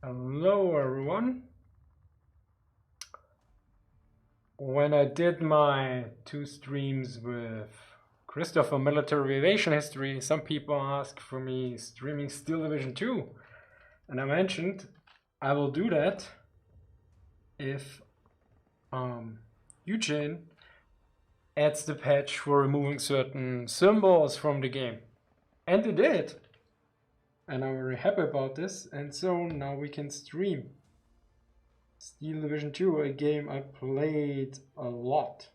Hello everyone. When I did my 2 streams with Christopher Military Aviation History, some people asked for me streaming Steel Division 2. And I mentioned I will do that if Eugene adds the patch for removing certain symbols from the game. And they did. And I'm very happy about this. And so now we can stream Steel Division 2, a game I played a lot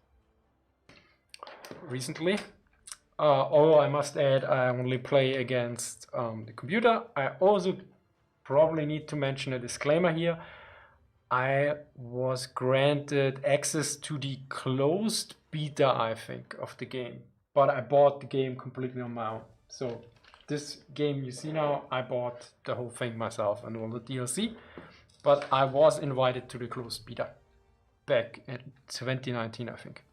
recently. Although I must add, I only play against the computer. I also probably need to mention a disclaimer here. I was granted access to the closed beta, I think, of the game. But I bought the game completely on my own. So this game you see now, I bought the whole thing myself and all the DLC. But I was invited to the closed beta back in 2019, I think.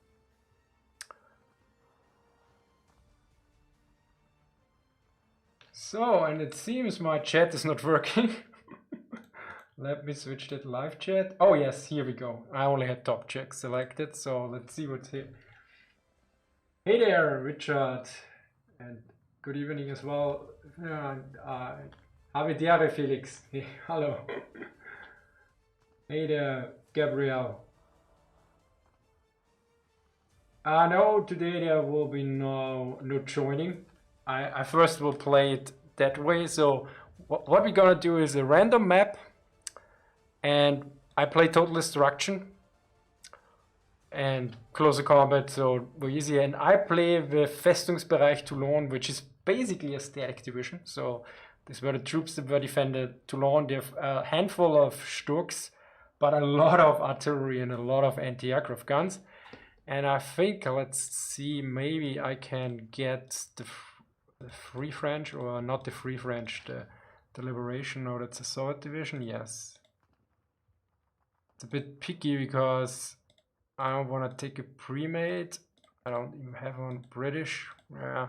So, and it seems my chat is not working. Let me switch that live chat. Oh yes, here we go. I only had top check selected, so let's see what's here. Hey there, Richard, and good evening as well. Habidiare Felix. Hey, hello. Hey there, Gabrielle. No, today there will be no joining. I first will play it that way. So what we're gonna do is a random map, and I play Total Destruction and closer combat, so we're easy. And I play with Festungsbereich Toulon, which is basically a static division. So these were the troops that were defended Toulon. They have a handful of Sturks, but a lot of artillery and a lot of anti-aircraft guns. And I think, let's see, maybe I can get the Free French, or not the Free French, the Liberation, or that's a Soviet division, yes. It's a bit picky because I don't want to take a pre-made. I don't even have one British. Yeah.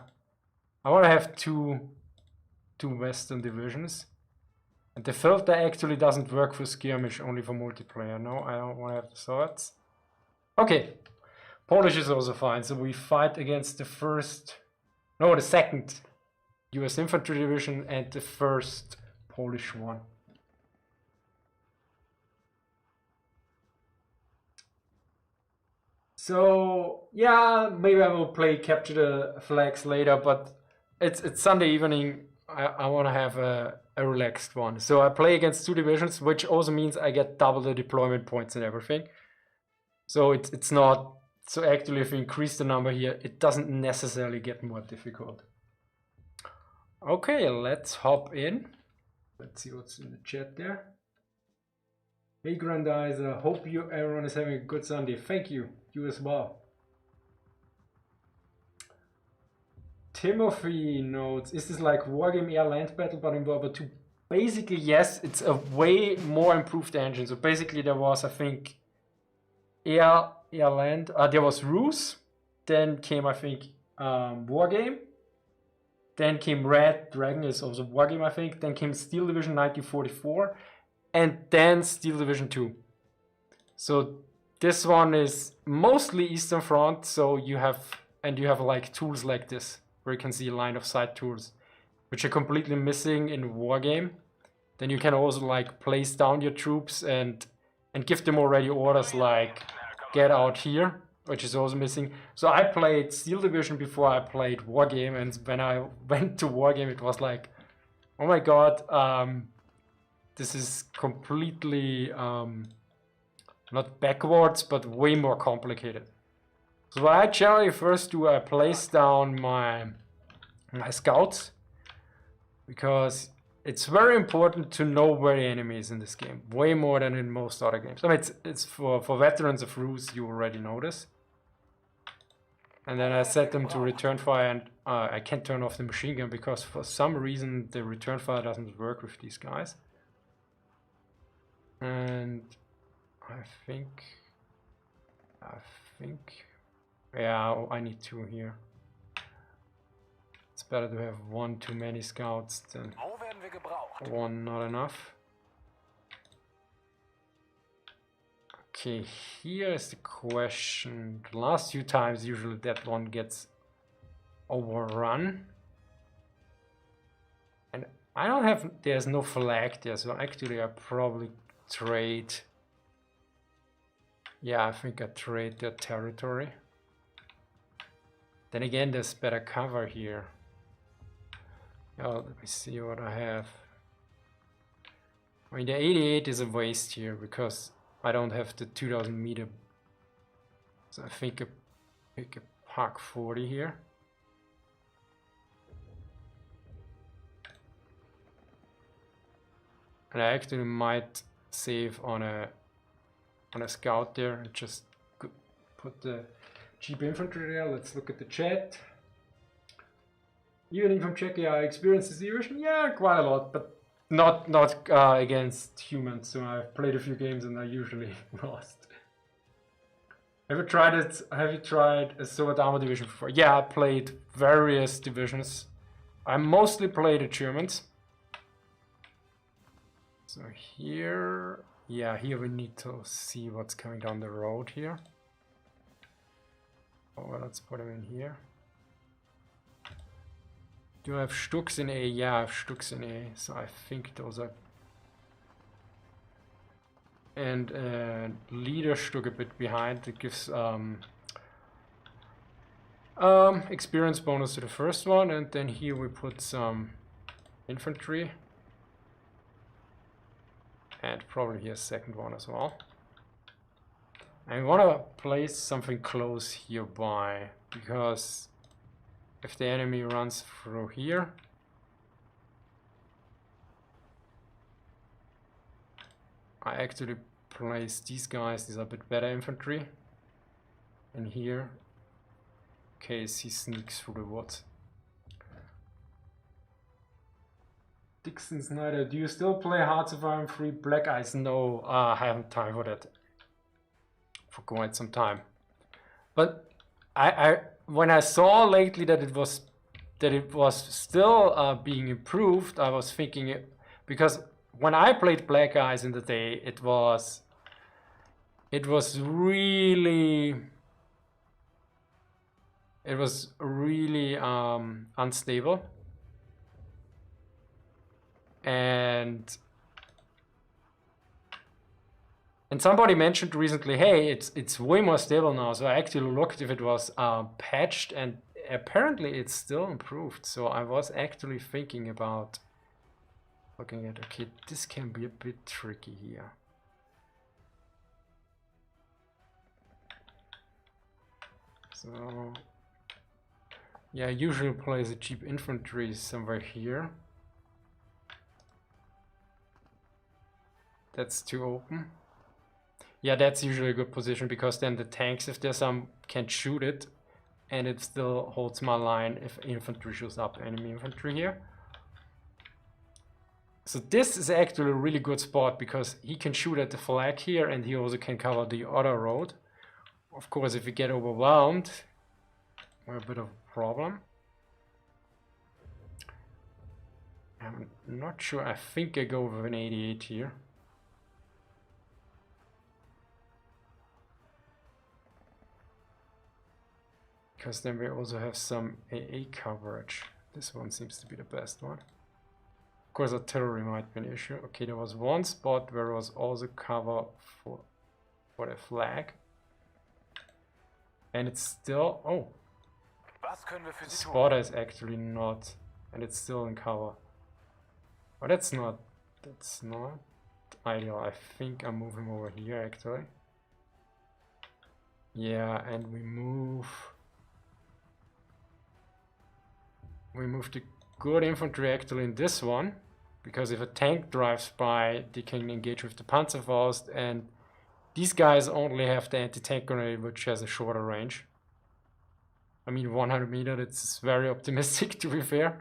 I want to have two Western divisions. And the filter actually doesn't work for skirmish, only for multiplayer. No, I don't want to have the swords. Okay, Polish is also fine. So we fight against the second US Infantry Division and the first Polish one. So yeah, maybe I will play Capture the Flags later, but it's Sunday evening. I want to have a relaxed one. So I play against 2 divisions, which also means I get double the deployment points and everything. So it's not, so actually if we increase the number here, it doesn't necessarily get more difficult. Okay, let's hop in. Let's see what's in the chat there. Hey Grandizer, hope everyone is having a good Sunday. Thank you, you as well. Timothy notes, is this like Wargame Air Land Battle but in World War II? Basically, yes, it's a way more improved engine. So basically there was, I think, Air Land, there was Ruse, then came, I think, Wargame, then came Red Dragon, is also Wargame, I think, then came Steel Division 1944, and then Steel Division 2. So this one is mostly Eastern Front, so you have like tools like this, where you can see line of sight tools, which are completely missing in Wargame. Then you can also like place down your troops and give them already orders like get out here, which is also missing. So I played Steel Division before I played Wargame, and when I went to Wargame it was like, oh my god, this is completely not backwards, but way more complicated. So what I generally first do, I place down my scouts, because it's very important to know where the enemy is in this game, way more than in most other games. I mean, it's for veterans of Ruse, you already know this. And then I set them to return fire, and I can't turn off the machine gun because for some reason the return fire doesn't work with these guys. And I think, yeah, I need 2 here. It's better to have 1 too many scouts than 1 not enough. Okay, here is the question. The last few times, usually that one gets overrun. And I don't have, there's no flag there, so actually I probably trade. Yeah, I think I trade their territory. Then again, there's better cover here. Oh, let me see what I have. I mean, the 88 is a waste here because I don't have the 2000 meter. So I think I pick a Park 40 here. And I actually might save on a scout there and just put the cheap infantry there. Let's look at the chat. Evening from Czechia, I experienced this erosion. Yeah, quite a lot, but not against humans. So I've played a few games and I usually lost. Have you tried it? Have you tried a Soviet Armour division before? Yeah, I played various divisions. I mostly played the Germans. So here, yeah, here we need to see what's coming down the road here. Oh, well, let's put them in here. Do I have Stucks in A? Yeah, I have Stucks in A, so I think those are... And leader Stuck a bit behind, it gives experience bonus to the first one, and then here we put some infantry. And probably here second one as well. And we want to place something close hereby, because if the enemy runs through here, I actually place these guys, these are a bit better infantry, in here, in case he sneaks through the woods. Dixon Snyder, do you still play Hearts of Iron 3 Black Eyes? No, I haven't time for that. For quite some time. But I when I saw lately that it was still being improved, I was thinking because when I played Black Eyes in the day, it was really unstable. And somebody mentioned recently, hey, it's way more stable now. So I actually looked if it was patched, and apparently it's still improved. So I was actually thinking about looking at, okay, this can be a bit tricky here. So yeah, I usually place a cheap infantry somewhere here. That's too open. Yeah, that's usually a good position, because then the tanks, if there's some, can shoot it, and it still holds my line if infantry shows up, enemy infantry here. So this is actually a really good spot, because he can shoot at the flag here, and he also can cover the other road. Of course, if we get overwhelmed, we're a bit of a problem. I'm not sure, I think I go with an 88 here. Because then we also have some AA coverage. This one seems to be the best one. Of course, artillery might be an issue. Okay, there was one spot where there was also cover for the flag. And it's still... Oh! The spotter is actually not... And it's still in cover. But that's not ideal. I think I'm moving over here, actually. Yeah, and we move the good infantry actually in this one, because if a tank drives by, they can engage with the Panzerfaust, and these guys only have the anti-tank grenade, which has a shorter range. I mean, 100 meter, that's very optimistic, to be fair.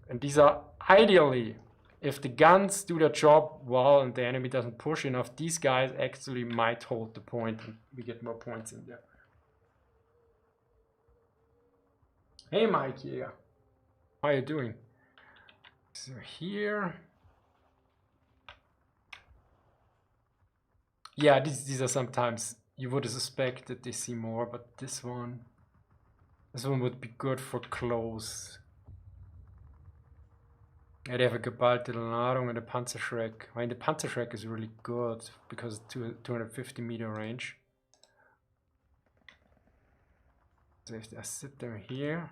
And these are ideally, if the guns do their job well and the enemy doesn't push enough, these guys actually might hold the point and we get more points in there. Hey Mike, yeah. How are you doing? So here, Yeah, these are sometimes you would suspect that they see more, but this one would be good for close. Ja, der geballte Ladung and the Panzerschreck. I mean, the Panzerschreck is really good because 250-meter range. So if I sit them here.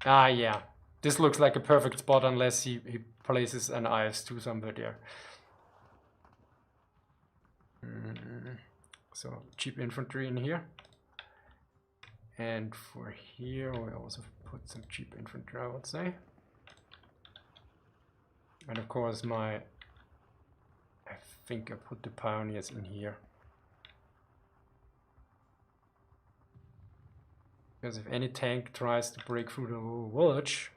Yeah. This looks like a perfect spot unless he places an IS-2 somewhere there. So cheap infantry in here. And for here we also put some cheap infantry, I would say. And of course I think I put the pioneers in here. Because if any tank tries to break through the whole village,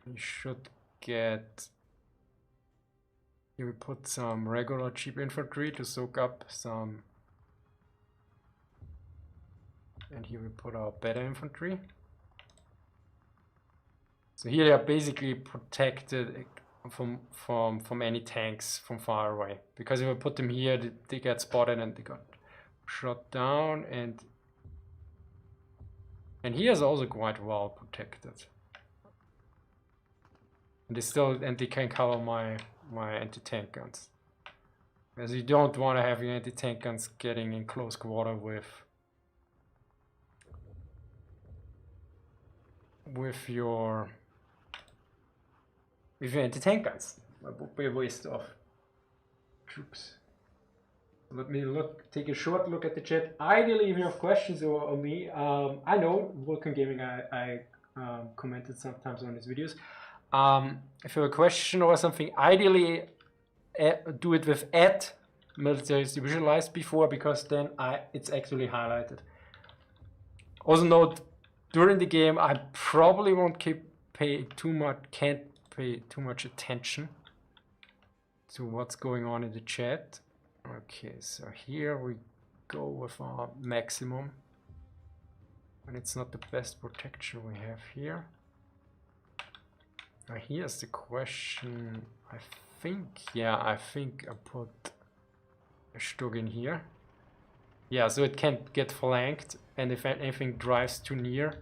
we should get... Here we put some regular cheap infantry to soak up some... And here we put our better infantry. So here they are basically protected from any tanks from far away. Because if I put them here, they get spotted and they got shot down. And here is also quite well protected. And they can cover my anti-tank guns. Because you don't want to have your anti-tank guns getting in close quarter with your anti-tank guns. That would be a waste of troops. Let me take a short look at the chat. Ideally, if you have questions on me, I know Vulcan Gaming, I commented sometimes on his videos. If you have a question or something, ideally do it with @military visualized before, because then it's actually highlighted. Also note, during the game, I probably can't pay too much attention to what's going on in the chat. Okay, so here we go with our maximum. And it's not the best protection we have here. Now here's the question. I think I put a Stug in here. Yeah, so it can't get flanked, and if anything drives too near,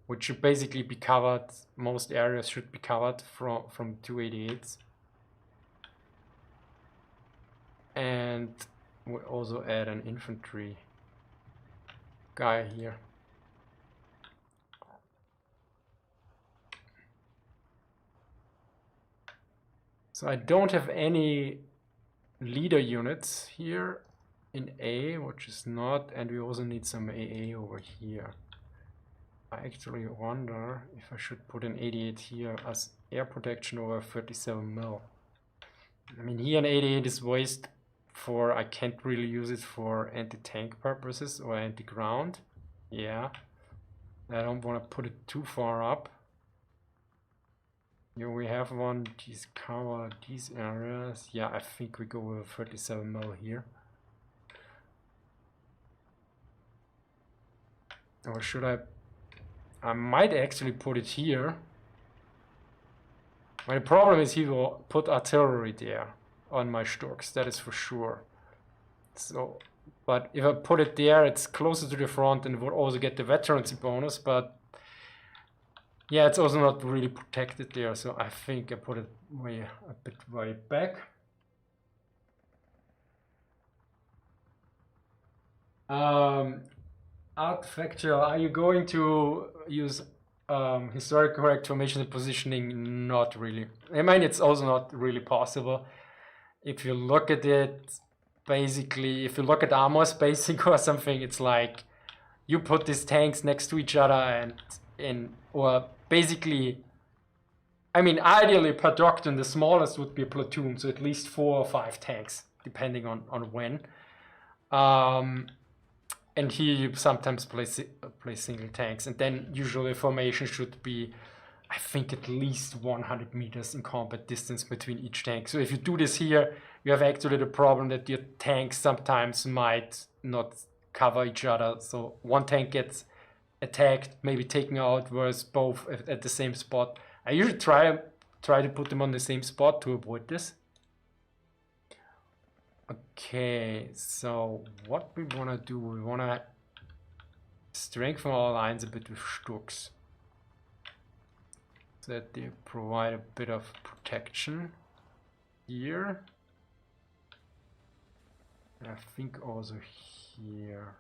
which should basically be covered, most areas should be covered from 288s. And we also add an infantry guy here. So I don't have any leader units here in A, which is not, and we also need some AA over here. I actually wonder if I should put an 88 here as air protection over 37 mil. I mean, here an 88 is waste for, I can't really use it for anti-tank purposes or anti-ground. Yeah, I don't want to put it too far up. Here we have one, these cover these areas. Yeah, I think we go with 37 mil here. Or should I might actually put it here. Well, the problem is he will put artillery there on my Stugs, that is for sure. So, but if I put it there, it's closer to the front and would also get the veterancy bonus, but yeah, it's also not really protected there, so I think I put it a bit way back. Artifactual, are you going to use historic correct formation and positioning? Not really. I mean, it's also not really possible. If you look at it, basically, if you look at armor spacing or something, it's like you put these tanks next to each other or basically, I mean, ideally per doctrine, the smallest would be a platoon, so at least 4 or 5 tanks, depending on when. And here you sometimes play single tanks, and then usually formation should be, I think, at least 100 meters in combat distance between each tank. So if you do this here, you have actually the problem that your tanks sometimes might not cover each other. So one tank gets attacked, maybe taken out, whereas both at the same spot. I usually try try to put them on the same spot to avoid this. Okay, so what we want to do, we want to strengthen our lines a bit with Sturks, so that they provide a bit of protection here. And I think also here.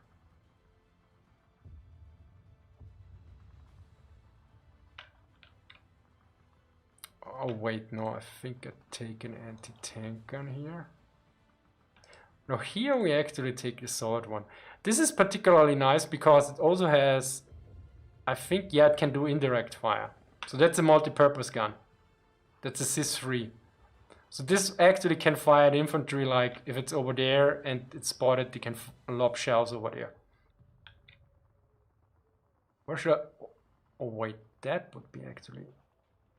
Oh wait, no, I think I take an anti-tank gun here. No, here we actually take the sword one. This is particularly nice because it also has, I think, yeah, it can do indirect fire. So that's a multi-purpose gun. That's a SIS-3. So this actually can fire the infantry, like if it's over there and it's spotted, they can lob shells over there. Where should I? Oh wait, that would be actually...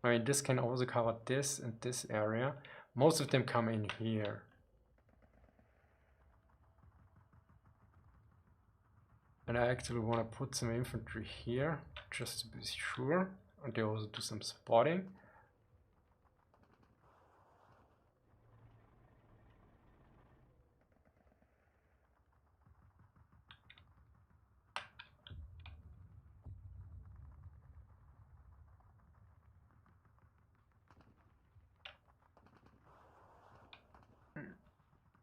I mean, this can also cover this and this area. Most of them come in here. And I actually want to put some infantry here, just to be sure. And they also do some spotting.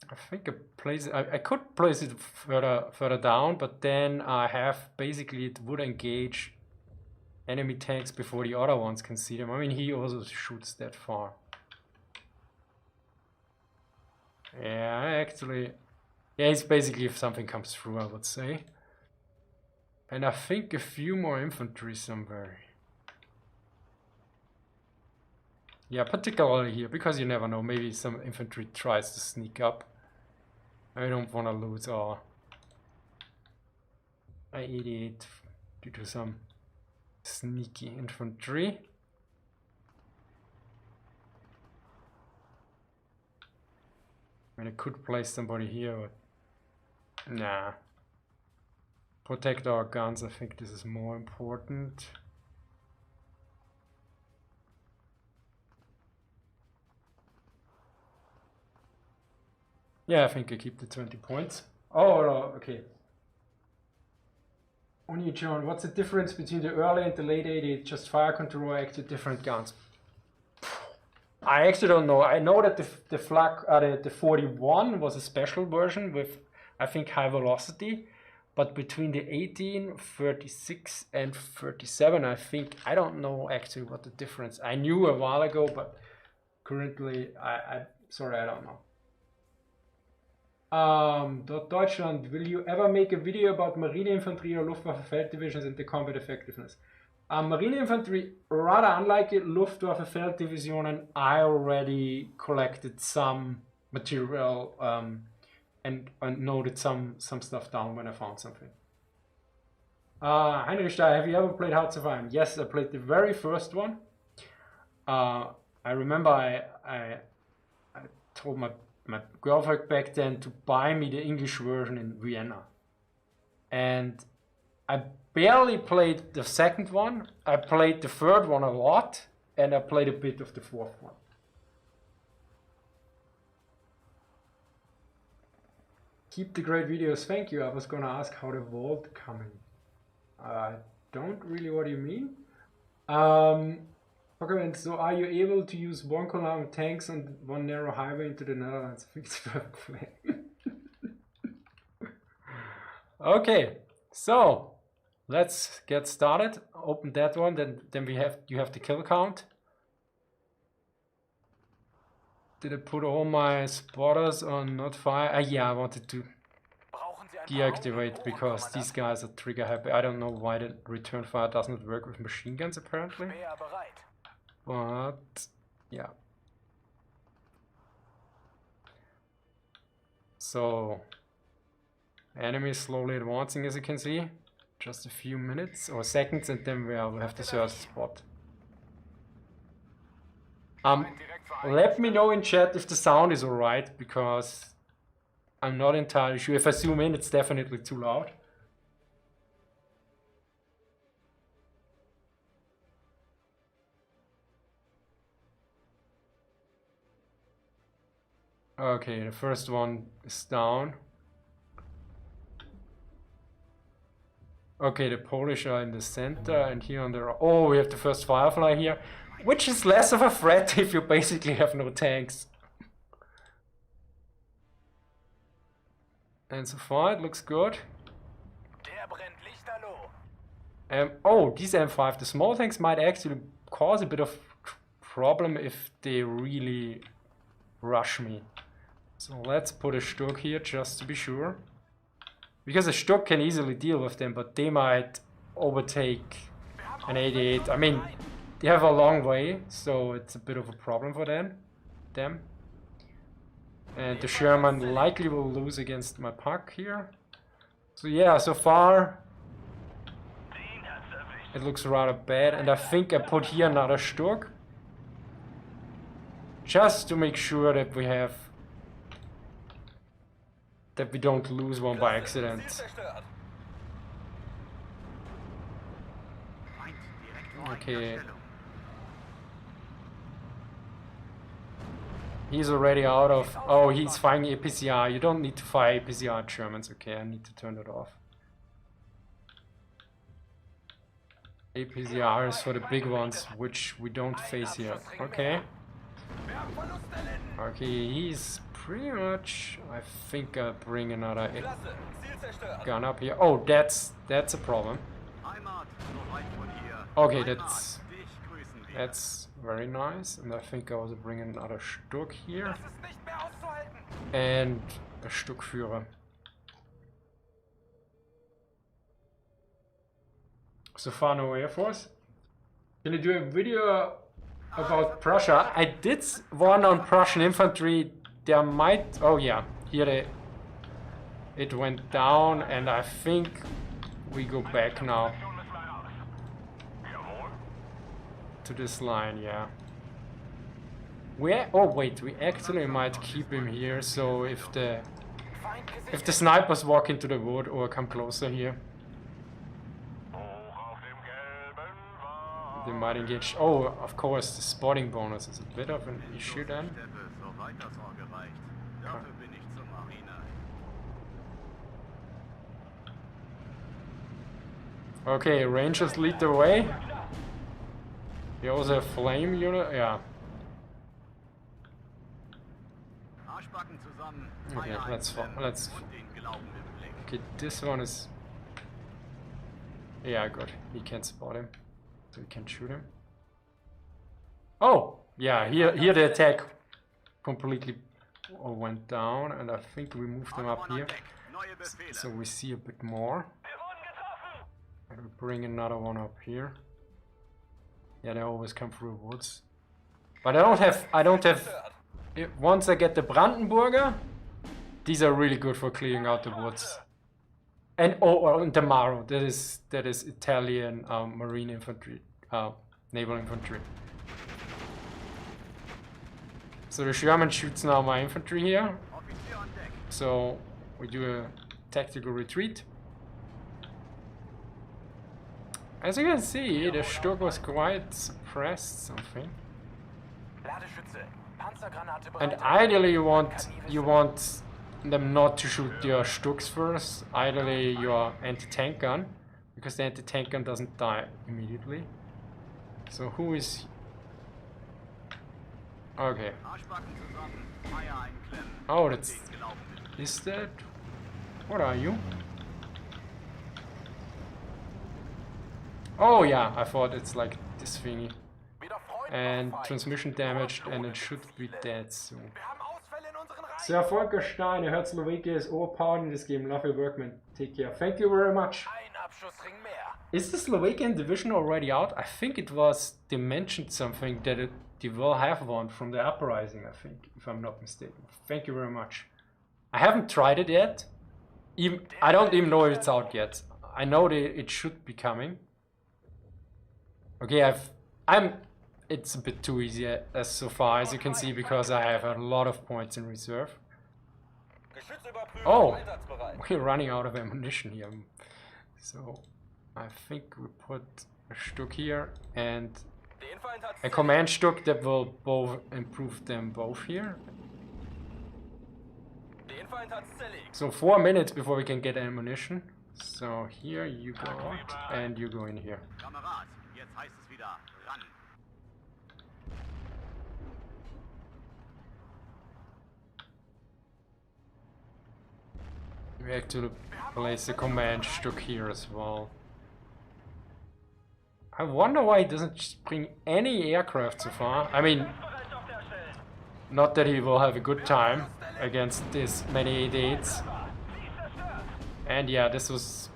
I think I could place it further down, but then I have basically it would engage enemy tanks before the other ones can see them. I mean, he also shoots that far. Yeah, actually, yeah, it's basically if something comes through, I would say. And I think a few more infantry somewhere. Yeah, particularly here, because you never know, maybe some infantry tries to sneak up. I don't want to lose our I-88 due to some sneaky infantry. I mean, I could place somebody here, but nah. Protect our guns, I think this is more important. Yeah, I think I keep the 20 points. Oh, no, okay. Only John, what's the difference between the early and the late 80s? Just fire control or actually different guns? I actually don't know. I know that the flak, the 41 was a special version with, I think, high velocity. But between the 18, 36 and 37, I think, I don't know actually what the difference. I knew a while ago, but currently, sorry, I don't know. Deutschland, will you ever make a video about Marineinfanterie or Luftwaffe Felddivisions and the combat effectiveness? Marineinfanterie, rather unlike Luftwaffe Felddivisionen, I already collected some material and noted some stuff down when I found something. Heinrich Steyer, have you ever played Hearts of Iron? Yes, I played the very first one. I remember I told my girlfriend back then to buy me the English version in Vienna. And I barely played the second one. I played the third one a lot, and I played a bit of the fourth one. Keep the great videos, thank you. I was gonna ask how the vault coming. I don't really what do you mean? Okay, so are you able to use one column tanks on one narrow highway into the Netherlands? I think it's perfect. Okay, so let's get started. Open that one, then you have the kill count. Did I put all my spotters on not fire? Yeah, I wanted to deactivate because these guys are trigger happy. I don't know why the return fire does not work with machine guns apparently. But yeah. So enemy is slowly advancing, as you can see. Just a few minutes or seconds, and then we'll have to search the spot. Let me know in chat if the sound is alright, because I'm not entirely sure. If I zoom in, it's definitely too loud. Okay, the first one is down. Okay, the Polish are in the center, and here on the... Oh, we have the first Firefly here, which is less of a threat if you basically have no tanks. And so far it looks good. Oh, these M5, the small tanks might actually cause a bit of problem if they really rush me. So let's put a Sturk here just to be sure. Because a Sturk can easily deal with them, but they might overtake an 88. I mean, they have a long way, so it's a bit of a problem for them. And the Sherman likely will lose against my Puck here. So yeah, so far it looks rather bad, and I think I put here another Sturk. Just to make sure that we have... that we don't lose one by accident. Okay. He's already out of... Oh, he's firing APCR. You don't need to fire APCR Germans. Okay, I need to turn it off. APCR is for the big ones, which we don't face here. Okay. Okay, he's pretty much... I think I'll bring another gun up here. Oh, that's a problem. Okay, that's very nice. And I think I also bring another Sturk here. And a Sturkführer. So far no Air Force. Can you do a video about Prussia? I did one on Prussian infantry. There might... Oh yeah, here it went down, and I think we go back now to this line, yeah. Oh wait, we actually might keep him here, so if the snipers walk into the wood or come closer here, they might engage. Oh, of course, the spotting bonus is a bit of an issue then. Okay, Rangers lead the way. They also have flame unit, yeah. Okay, let's. Okay, this one is. Yeah, good. He can't spot him, so we can shoot him. Oh, yeah. Here the attack completely went down, and I think we moved them up here, so we see a bit more. And we bring another one up here. Yeah, they always come through woods. But I don't have. Once I get the Brandenburger, these are really good for clearing out the woods. And and the Maro, that is Italian marine infantry, naval infantry. So the Sherman shoots now my infantry here. So we do a tactical retreat. As you can see, the Sturk was quite suppressed, something. And ideally you want them not to shoot your Sturks first, ideally your anti-tank gun, because the anti-tank gun doesn't die immediately. So who is... Okay. Oh, that's... Is that... What are you? Oh yeah, I thought it's like this thingy. And transmission damaged, and it should be dead soon. Sir Volker Stein, I heard Slovakia is overpowered in this game. Love your work, man. Take care. Thank you very much. Is the Slovakian division already out? I think it was. They mentioned something that they will have one from the uprising, I think, if I'm not mistaken. Thank you very much. I haven't tried it yet. I don't even know if it's out yet. I know that it should be coming. Okay, it's a bit too easy as so far, as you can see, because I have a lot of points in reserve. Oh, we're running out of ammunition here. So I think we put a Sturk here and a command Sturk that will both improve them both here. So 4 minutes before we can get ammunition. So here you go out and you go in here. Kamerad, jetzt heißt es wieder ran. We actually place the command stuck here as well. I wonder why he doesn't just bring any aircraft so far. I mean, not that he will have a good time against this many 88s. And yeah, this is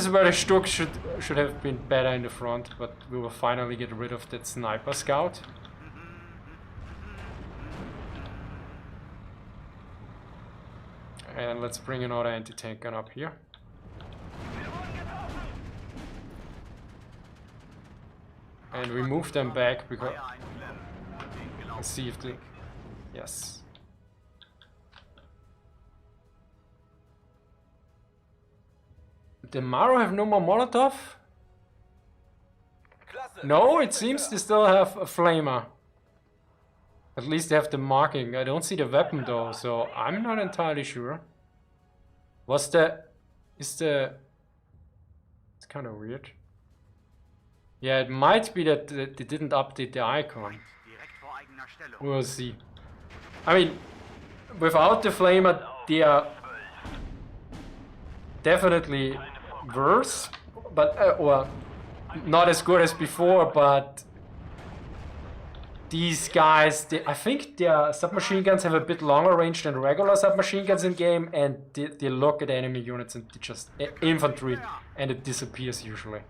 where the Stuck should have been better in the front, but we will finally get rid of that sniper scout. And let's bring another anti-tank gun up here. And we move them back because... Let's see if the... Yes. Did Maro have no more Molotov? No, it seems they still have a flamer. At least they have the marking. I don't see the weapon though, so I'm not entirely sure. It's kind of weird. Yeah, it might be that they didn't update the icon. We'll see. I mean, without the flamer, they are definitely worse, but or not as good as before. But these guys, I think their submachine guns have a bit longer range than regular submachine guns in game, and they look at enemy units and they just infantry, and it disappears usually.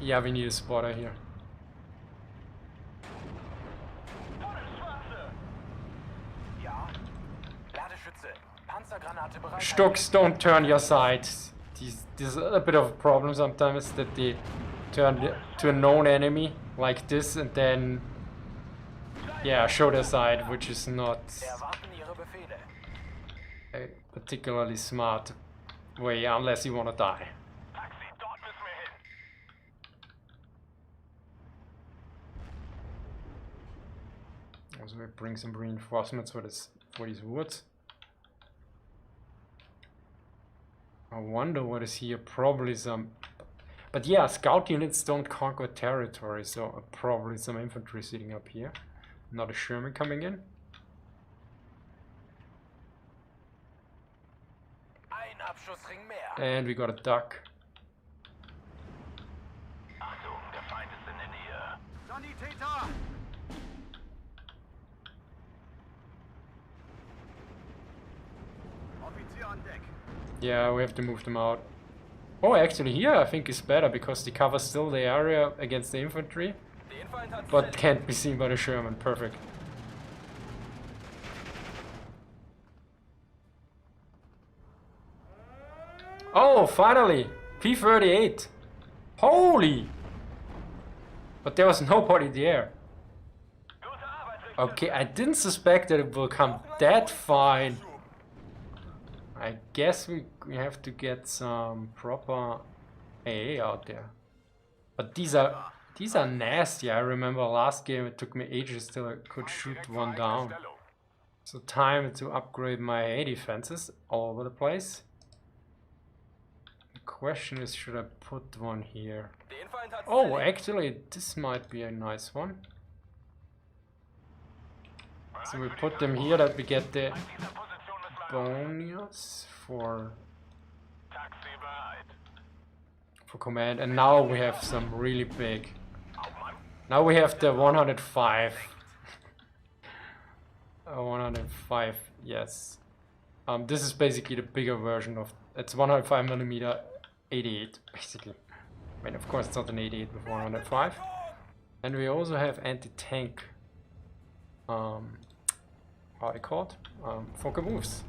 Yeah, we need a spotter here. Stucks don't turn your side. There's a bit of a problem sometimes that they turn to a known enemy like this and then yeah, show their side, which is not a particularly smart way unless you want to die. So we bring some reinforcements for these woods. I wonder what is here. Probably some, but yeah, scout units don't conquer territory, so probably some infantry sitting up here. Not a Sherman coming in. And we got a duck. Yeah, we have to move them out. Oh, actually here I think is better because they cover still the area against the infantry, but can't be seen by the Sherman. Perfect. Oh, finally! P-38! Holy! But there was nobody there. Okay, I didn't suspect that it will come that fine. I guess we have to get some proper AA out there. But these are nasty. I remember last game it took me ages till I could shoot one down. So time to upgrade my AA defenses all over the place. The question is, should I put one here? Oh, actually this might be a nice one. So we put them here that we get the bonus for command, and now we have some really big. Now we have the 105. 105, yes. This is basically the bigger version of. It's 105mm 88, basically. I mean, of course, it's not an 88 with 105. And we also have anti-tank. How are they called? Fokker moves.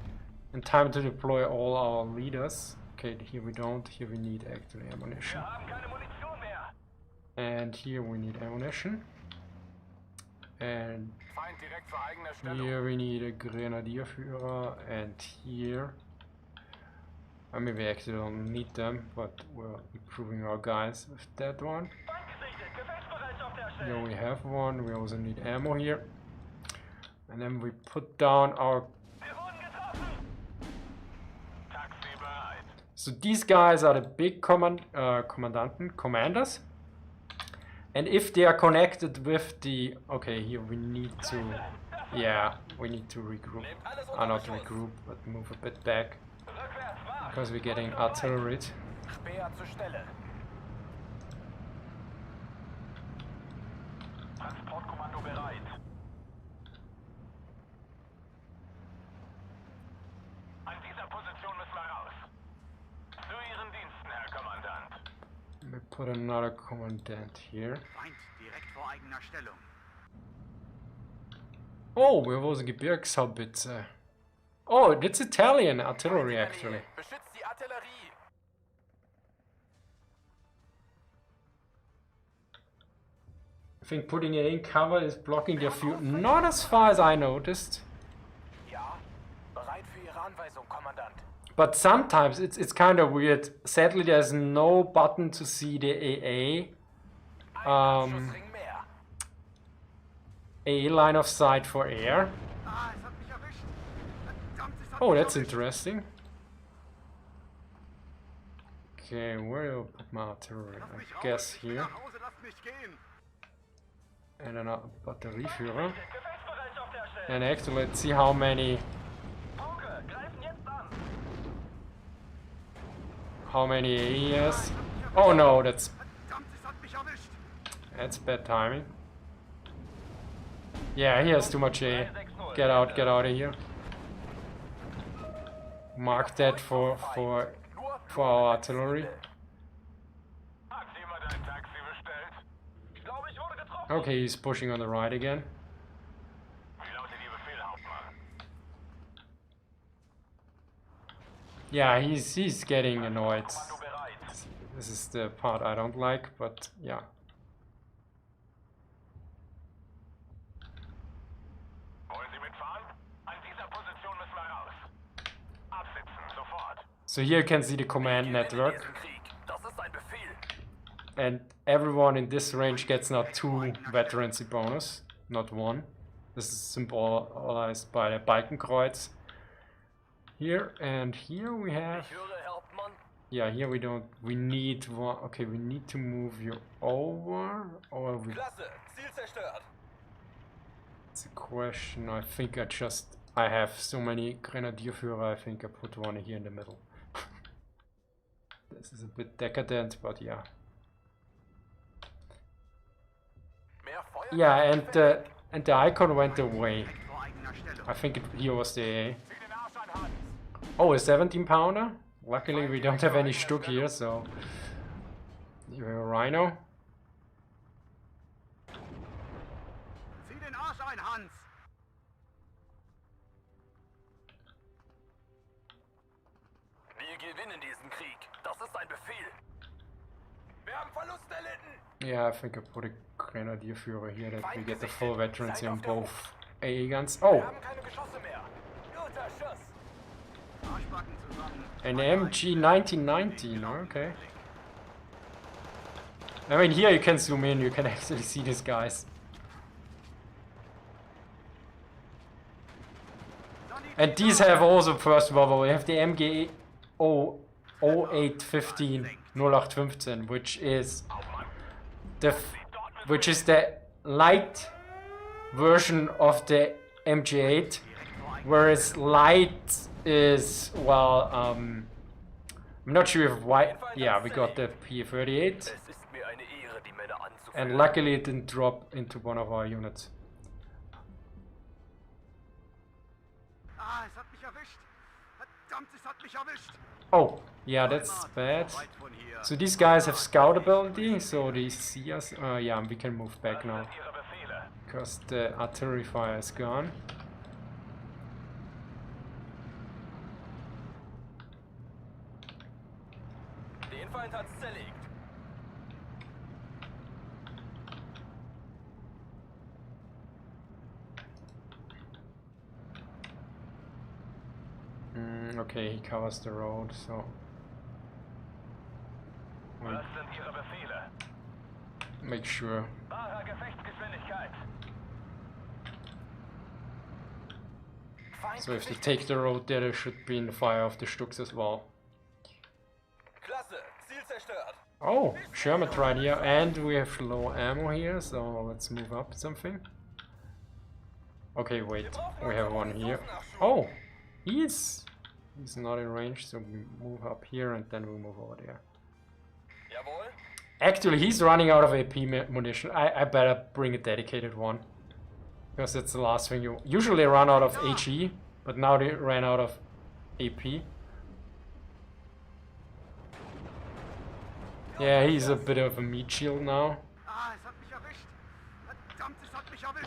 And time to deploy all our leaders. Okay, here we don't. Here we need actually ammunition. And here we need ammunition. And here we need a Grenadierführer. And here I mean, we actually don't need them, but we're improving our guys with that one. Here we have one. We also need ammo here. And then we put down our... So these guys are the big commanders. And if they are connected with the... Okay, here we need to... Yeah, we need to regroup. Not regroup, but move a bit back. Because we're getting artillery. Transportkommando bereit. An dieser Position müssen wir raus. Zu Ihren Diensten, Herr Kommandant. We put another commandant here. Feind direkt vor eigener Stellung. Oh, we have also Gebirgshaubitze. Oh, it's Italian artillery actually. Beschützt die Artillerie. I think putting it in cover is blocking their view. Not as far as I noticed. Ja, bereit für Ihre Anweisung, Kommandant. But sometimes it's kind of weird. Sadly, there's no button to see the AA. Schussring mehr. AA line of sight for air. Ah, es hat mich erwischt. Verdammt, es hat Oh, mich that's erwischt. interesting. Okay, where do I put my artillery? Lass mich I raus. guess Ich will here. nach Hause, lasst mich gehen. And then a Batterieführer. Gefechtsbereitschaft herstellen. And actually, let's see how many Pauke, greifen jetzt an. AA has. Oh no, that's Verdammt, es hat mich erwischt. bad timing. Yeah, he has too much AA. Get out of here. Mark that for our artillery. Hat jemand ein Taxi bestellt? Ich glaube, ich wurde getroffen. Okay, he's pushing on the right again. Wie lautet Ihr Befehl, Hauptmann? Yeah, he's getting annoyed. Kommando bereit. This is the part I don't like, but yeah. Wollen Sie mitfahren? An dieser Position müssen wir raus. Absitzen, sofort. So here you can see the command network, Krieg. Das ist ein Befehl. and everyone in this range gets now 2 veterancy bonus, not 1. This is symbolized by the Balkenkreuz here, and here we have... Höre, Hauptmann. Yeah, here we need one. Okay, we need to move you over, or we... Klasse, Ziel zerstört. It's a question. I think I have so many Grenadierführer, I think I put one here in the middle. This is a bit decadent, but yeah. Mehr Feuer. Yeah, and the icon went away. Vor eigener Stellung. I think here was the AA. Zieh den Arsch an, Hans. Oh, a 17 pounder? Luckily we don't have any Stuck here, so... You have a Rhino. Zieh den Arsch ein, Hans. Wir gewinnen diesen Krieg. Das ist ein Befehl. Wir haben Verluste erlitten. Yeah, I think I put a Grenadierführer here that we get the full veterancy on both AA guns. Oh! Wir haben keine Geschosse mehr. Guter Schuss. Arschbacken zusammen. An MG 1919, okay. I mean, here you can zoom in, you can actually see these guys. And these have also, first of all, we have the MG 0815, 0815, which is the light version of the MG8, whereas light is, well, I'm not sure if white. Yeah, we got the P38, Es ist mir eine Ehre, die Männer anzuführen. and luckily it didn't drop into one of our units. Ah, es hat mich erwischt. Verdammt, es hat mich erwischt. Oh, yeah, that's bad. Weit von hier. So these guys have scout ability, so they see us. Yeah, we can move back now Ihre Befehle. because the artillery fire is gone. Den Feind hat's zerlegt. Okay, he covers the road, so... Was sind Ihre Befehle? Make sure. Wahrer Gefechtsgeschwindigkeit. So if they take the road there, they should be in the fire of the Stuks as well. Klasse, Ziel zerstört. Oh, Sherman right here, and we have low ammo here, so let's move up something. Okay, wait, we have one here. Oh, he's not in range, so we move up here and then we move over there. Jawohl. Actually, he's running out of AP munition. I better bring a dedicated one. Because that's the last thing you usually run out of HE, but now they ran out of AP. Yeah, he's a bit of a meat shield now.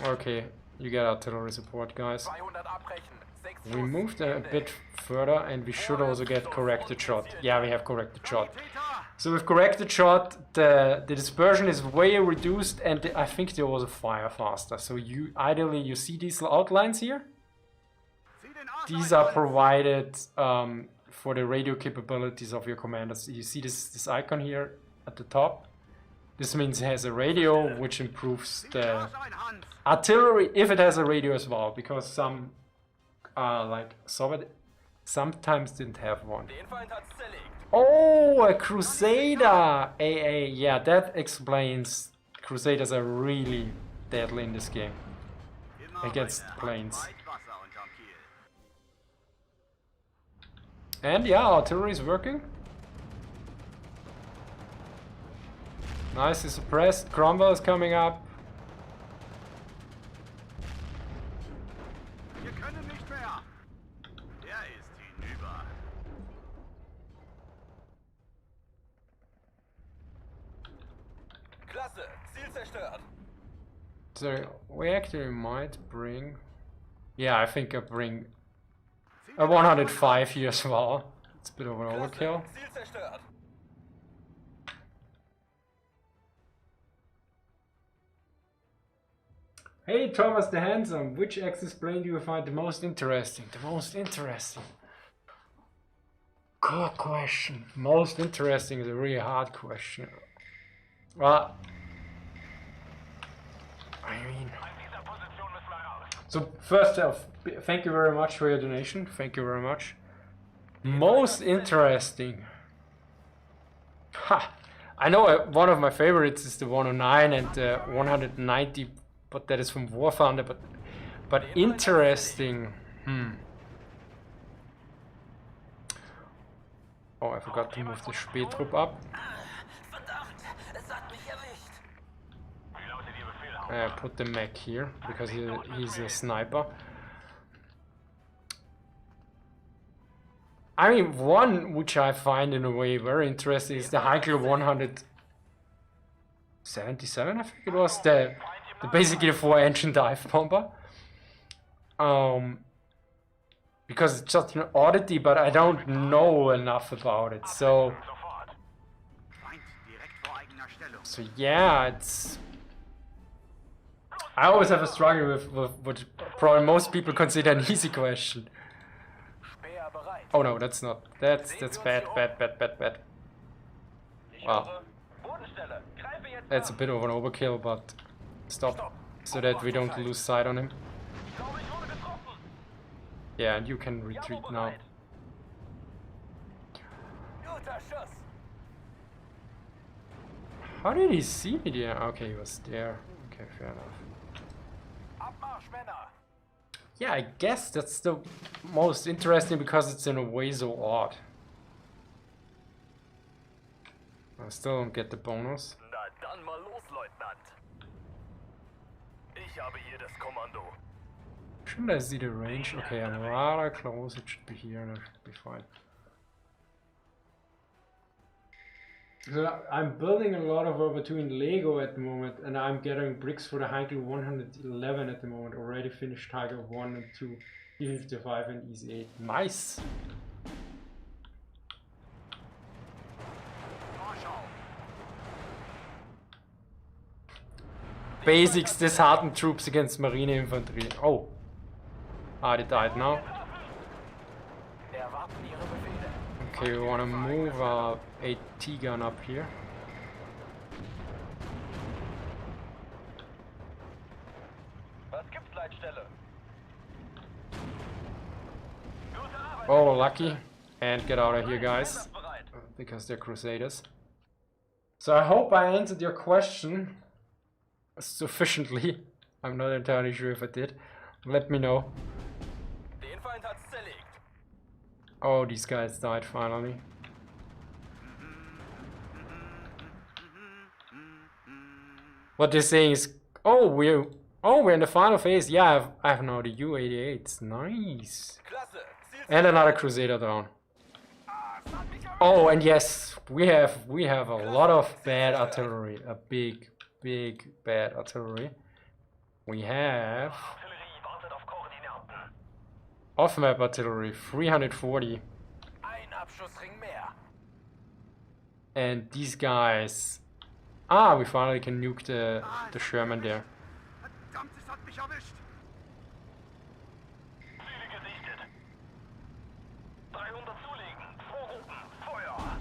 Okay, you get artillery support, guys. 200 abbrechen. 6 We moved a bit further and we should also get corrected shot. Yeah, we have corrected shot. So with corrected shot, the dispersion is way reduced and I think they also fire faster. So you ideally, you see these outlines here? These are provided for the radio capabilities of your commanders. You see this icon here at the top? This means it has a radio, which improves the artillery if it has a radio as well, because some like Soviet sometimes didn't have one. Den Feind hat's zerlegt. Oh, a Crusader! AA, yeah, that explains Crusaders are really deadly in this game against planes. And yeah, artillery is working. Nicely suppressed. Cromwell is coming up. Klasse, Ziel zerstört. So we actually might bring... Yeah, I think I bring a 105 here as well. It's a bit of an overkill. Ziel zerstört. Hey Thomas the Handsome, which Axis plane do you find the most interesting? The most interesting? Good question. Most interesting is a really hard question. Well, I mean... So first off, thank you very much for your donation. Thank you very much. Most interesting. Ha! I know one of my favorites is the 109 and the 190, but that is from War Thunder. But interesting. Oh, I forgot to move the Spähtrupp up. Put the mech here because he's a sniper. I mean, one which I find in a way very interesting is the Heinkel 177. I think it was the basically the 4-engine dive bomber. Because it's just an oddity, but I don't know enough about it. So yeah, it's. I always have a struggle with what probably most people consider an easy question. Oh no, that's not. That's bad. Wow. That's a bit of an overkill, but stop so that we don't lose sight on him. Yeah, and you can retreat now. How did he see me there? Okay, he was there. Okay, fair enough. Yeah, I guess that's the most interesting because it's in a way so odd. I still don't get the bonus. Na dann mal los, Leutnant. Ich habe hier das Kommando. Shouldn't I see the range? Okay, I'm rather close. It should be here and I should be fine. So I'm building a lot of between Lego at the moment, and I'm getting bricks for the Heinkel 111 at the moment. Already finished Heinkel 1 and 2, E55 and Easy 8. Nice! Basics disheartened troops against Marine Infantry. Oh! Ah, they died now. Warten Ihre Befehle. Okay, we want to move our AT gun up here. Was gibt's, Leitstelle? Oh, lucky. And get out of here, guys. Because they're Crusaders. So I hope I answered your question sufficiently. I'm not entirely sure if I did. Let me know. Den Feind hat's zerlegt. Oh, these guys died finally. What they're saying is, we're in the final phase. Yeah, I have now the U-88s. Nice. Klasse. And another Crusader down. Oh, and yes, we have a lot of bad artillery. A big bad artillery. We have off-map artillery, 340. Ein Abschussring mehr. And these guys... Ah, we finally can nuke the Sherman there. Verdammt, es hat mich erwischt. Ziele gesichtet. 300 zulegen. Vorrufen. Feuer.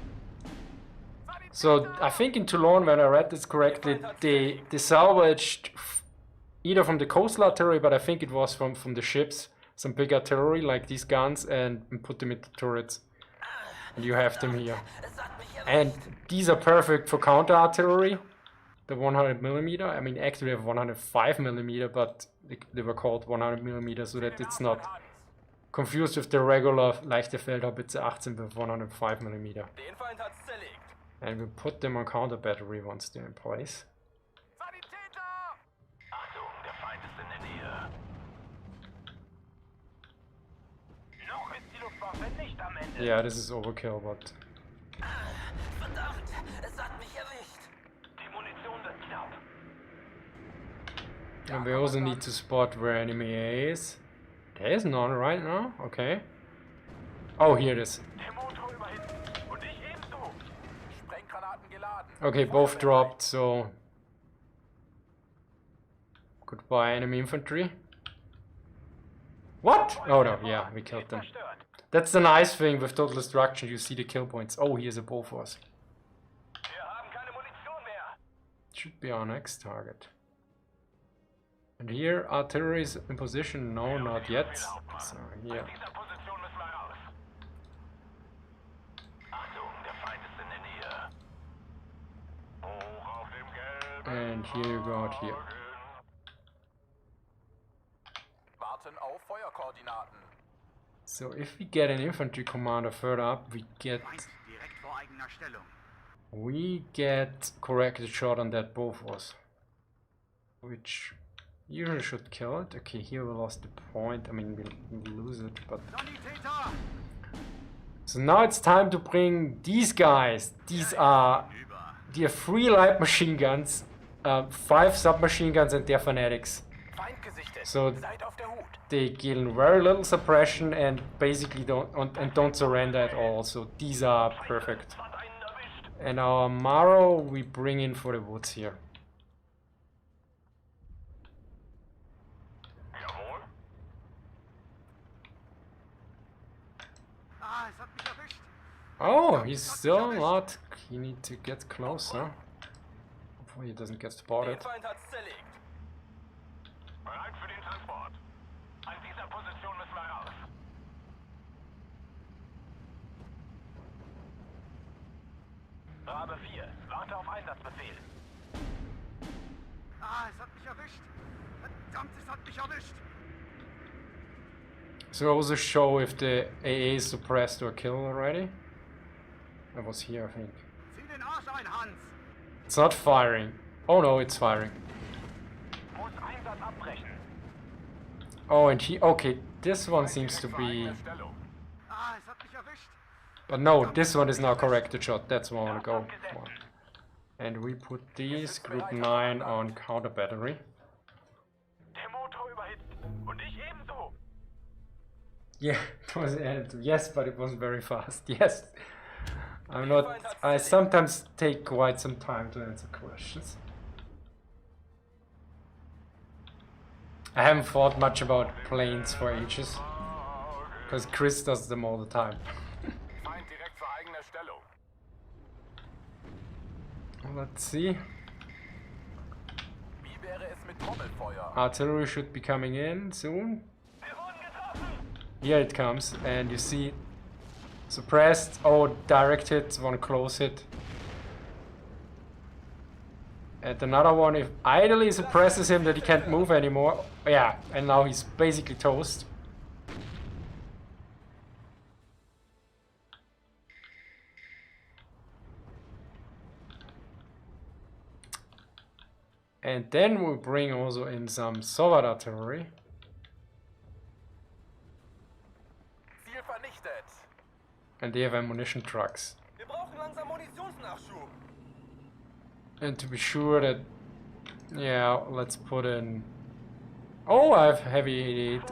So, I think in Toulon, when I read this correctly, they salvaged either from the coastal artillery, but I think it was from the ships, some big artillery like these guns, and put them into turrets. And you have them here. And these are perfect for counter artillery, the 100mm. I mean, actually I have 105mm, but they were called 100mm so that it's not confused with the regular leichte Feldhaubitze 18 with 105mm. Den Feind hat's zerlegt. And we put them on counter battery once they're in place. Sanitäter! Achtung, der Feind ist in der Nähe. Noch ist die Luftwaffe nicht am Ende. Yeah, this is overkill, but... Verdammt, es hat mich erwischt. Die Munition wird knapp. And we also need to spot where enemy A is. There is none right now, okay. Oh, here it is. Der Motor überhitzt. Und ich ebenso. Sprenggranaten geladen. Okay, both dropped, so... Goodbye, enemy infantry. What? Oh no, yeah, we killed them. Zerstört. That's the nice thing with total destruction, you see the kill points. Oh, here's a Bofors. Wir haben keine Munition mehr. Should be our next target. And here, artillery is in position. No, not yet. So here. Aus dieser Position müssen wir raus. Achtung, der Feind ist in der Nähe. Hoch auf dem gelben And here you go out here. Warten auf Feuerkoordinaten. So if we get an infantry commander further up, we get Direkt vor eigener Stellung. corrected shot on that Bofors, which usually should kill it. Okay, here we lost the point. I mean, we'll lose it, but Sanitäter! so now it's time to bring these guys. These are the 3 light machine guns, 5 submachine guns, and their fanatics. Feind gesichtet. So Seid auf der Hut. they gain very little suppression and basically don't surrender at all. So these are perfect. Hat einen erwischt. And our Maro we bring in for the woods here. Jawohl. Ah, es hat mich erwischt. Oh, he's still not. He need to get closer. Hopefully he doesn't get Den spotted. Feind hat's zerlegt. Bereit für den Transport. An dieser Position müssen wir raus. Rabe 4, warte auf Einsatzbefehl. Ah, es hat mich erwischt. Verdammt, es hat mich erwischt. So also show if the AA is suppressed or killed already. That was here, I think. Zieh den Arsch ein, Hans. It's not firing. Oh no, it's firing. Muss Einsatz abbrechen. Oh, and he... Okay, this one seems to be... Ah, es hat mich erwischt. But no, this one is now corrected shot. That's where I want to go for. And we put these group 9 on counter battery. Der Motor überhitzt. Und ich ebenso. Yeah, it was yes, but it wasn't very fast. Yes. I'm not... I sometimes take quite some time to answer questions. I haven't thought much about planes for ages. Because Chris does them all the time. Feind direkt vor eigener Stellung. Let's see. Wie wäre es mit Trommelfeuer? Artillery should be coming in soon. Wir wurden getroffen! Here it comes, and you see suppressed. Oh, direct hit, one close hit. And another one, if idly suppresses him that he can't move anymore. Yeah, and now he's basically toast. And then we'll bring also in some Soviet artillery. Ziel vernichtet! And they have ammunition trucks. Wir brauchen langsam Munitionsnachschub! And to be sure that, yeah, let's put in. Oh, I have heavy 88.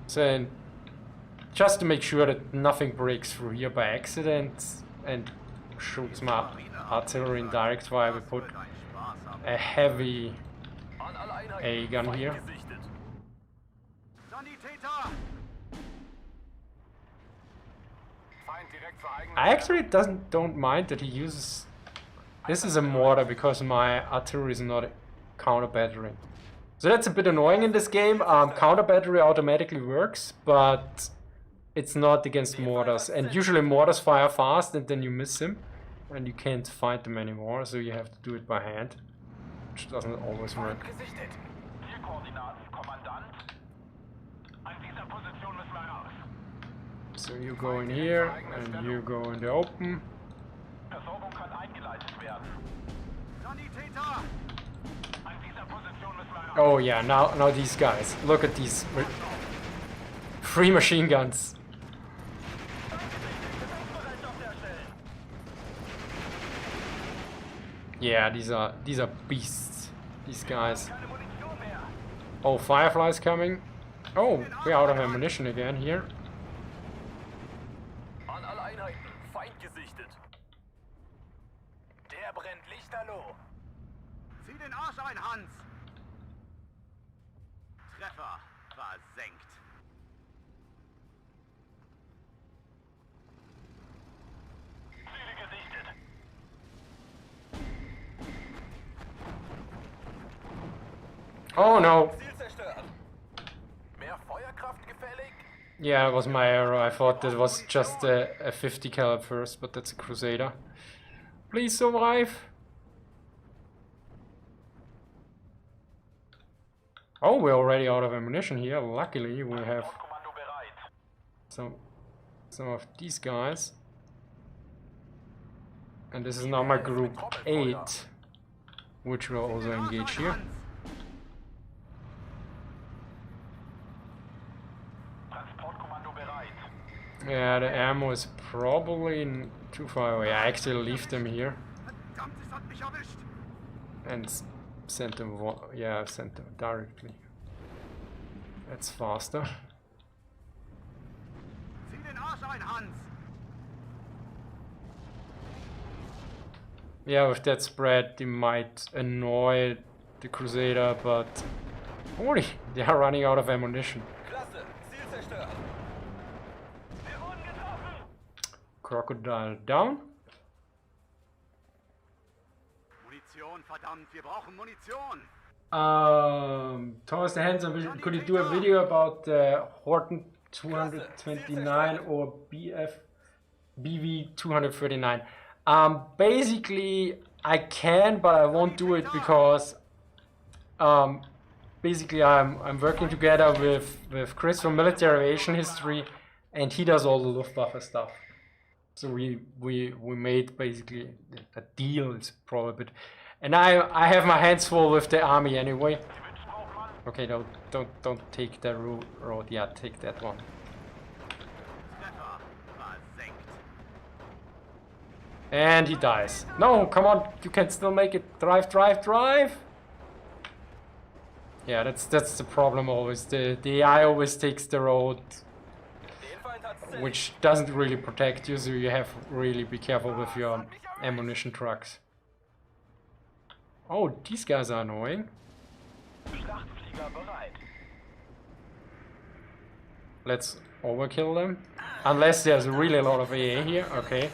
So, and just to make sure that nothing breaks through here by accident and shoots my artillery in direct fire, we put a heavy An alle Einheiten, A gun Feind here. gesichtet. Sanitäter! Feind direkt vor eigener I actually don't mind that he uses. This is a mortar because my artillery is not counter battering. So that's a bit annoying in this game. Counter battery automatically works, but it's not against mortars. And usually mortars fire fast and then you miss him and you can't find them anymore. So you have to do it by hand, which doesn't always work. Feind gesichtet! Zielkoordinaten, Kommandant. An dieser Position müssen wir raus. So you go in here and you go in the open. Versorgung kann eingeleitet werden. Sanitäter! An dieser Position müssen wir raus. Oh yeah, now these guys. Look at these three machine guns. Defensbereitschaft herstellen! Yeah, these are beasts. These guys. Keine Munition mehr! Oh, Firefly's coming. Oh, we're out of ammunition again here. An alle Einheiten, Feind gesichtet! Der brennt lichterloh! Zieh den Arsch ein, Hans! Treffer versenkt. Ziele gesichtet! Oh no. Ziel zerstört! Mehr Feuerkraft gefällig? Yeah, it was my error. I thought that was just a 50 cal at first, but that's a Crusader. Please survive. Oh, we're already out of ammunition here. Luckily, we have Kommando bereit. some of these guys. And this is now my group 8, which will also engage here. Transportkommando bereit. Yeah, the ammo is probably too far away. I actually leave them here Verdammt, es hat mich erwischt! and sent them. Yeah, sent them directly. That's faster. Zieh den Arsch ein, Hans! Yeah, with that spread, they might annoy the Crusader, but holy, they are running out of ammunition. Klasse, Ziel zerstört! Wir wurden getroffen! Crocodile down. Munition, verdammt, wir brauchen Munition! Thomas the Handsome, could you do a video about the Horton 229 or BV 239? Basically, I can, but I won't do it because basically I'm working together with Chris from Military Aviation History, and he does all the Luftwaffe stuff. So we made basically a deal. It's probably a bit, and I have my hands full with the army anyway. Okay, no, don't take that road. Yeah, take that one. Treffer versenkt. And he dies. No, come on, you can still make it. Drive, drive, drive! Yeah, that's the problem always. The AI always takes the road Den Feind hat's zerlegt. which doesn't really protect you, so you have to really be careful with your ammunition trucks. Oh, these guys are annoying. Schlachtflieger bereit. Let's overkill them. Unless there's really a lot of AA here. Okay.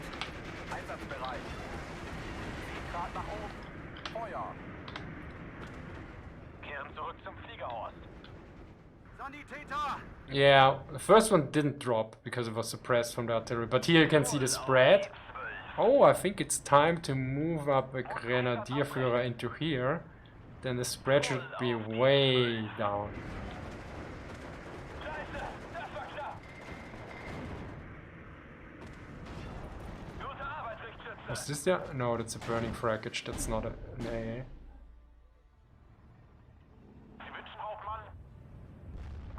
Einsatzbereit. Grad nach oben. Feuer. Kehren zurück zum Fliegerhorst. Sanitäter! Yeah, the first one didn't drop because it was suppressed from the artillery. But here you can see the spread. Oh, I think it's time to move up a Grenadierführer into here. Then the spread should be way down. Was this there? No, that's a burning fraggage. That's not an AA.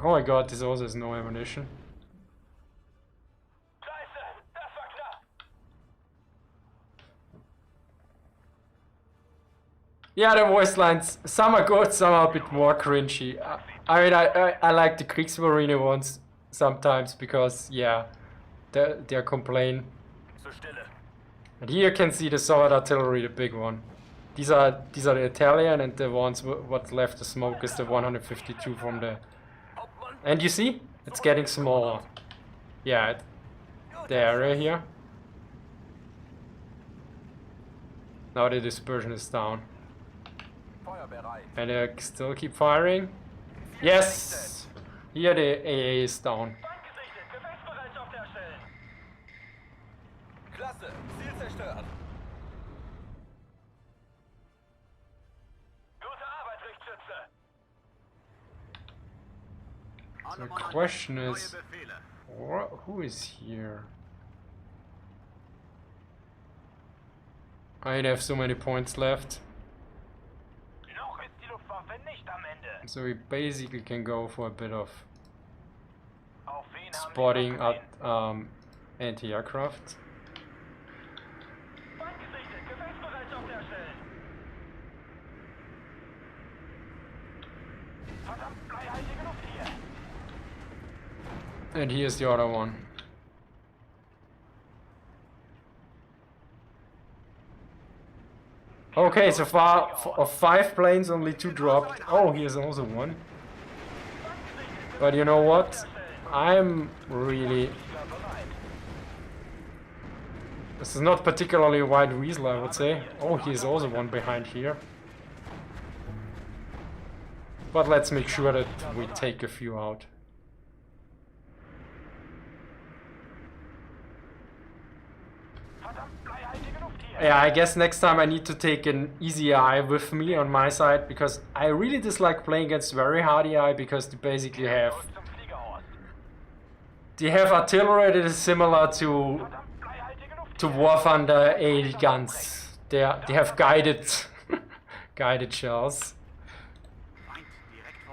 Oh my god, this also has no ammunition. Yeah, the voice lines, some are good, some are a bit more cringy. I mean, I like the Kriegsmarine ones sometimes because, yeah, they complain. And here you can see the Soviet artillery, the big one. These are the Italian, and the ones what's left to smoke is the 152 from the... And you see? It's getting smaller. Yeah, the area here. Now the dispersion is down. And they still keep firing. Yes! Here the AA is down. Klasse, Ziel zerstört. Gute Arbeit, Richtschütze. The question is, who is here? I have so many points left. So we basically can go for a bit of spotting at anti-aircraft. And here's the other one. Okay, so far of 5 planes, only 2 dropped. Oh, here's also one. But you know what? I'm really... This is not particularly a wide weasel, I would say. Oh, here's also one behind here. But let's make sure that we take a few out. Yeah, I guess next time I need to take an easy AI with me on my side, because I really dislike playing against very hard AI, because they basically have... They have artillery that is similar to War Thunder 80 guns. They have guided guided shells,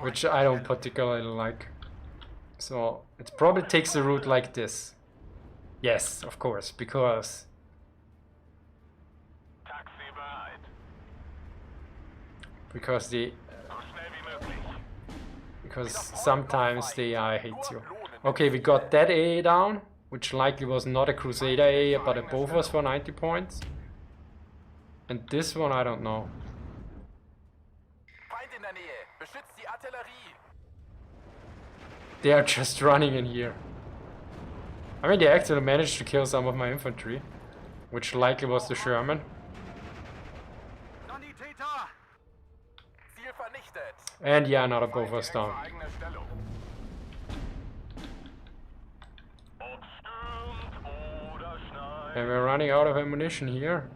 which I don't particularly like. So it probably takes a route like this. Yes, of course, because sometimes the AI hates you. Okay, we got that AA down, which likely was not a Crusader AA, but a Bofors for 90 points. And this one, I don't know. They are just running in here. I mean, they actually managed to kill some of my infantry, which likely was the Sherman. And yeah, another Bofors down. And we're running out of ammunition here.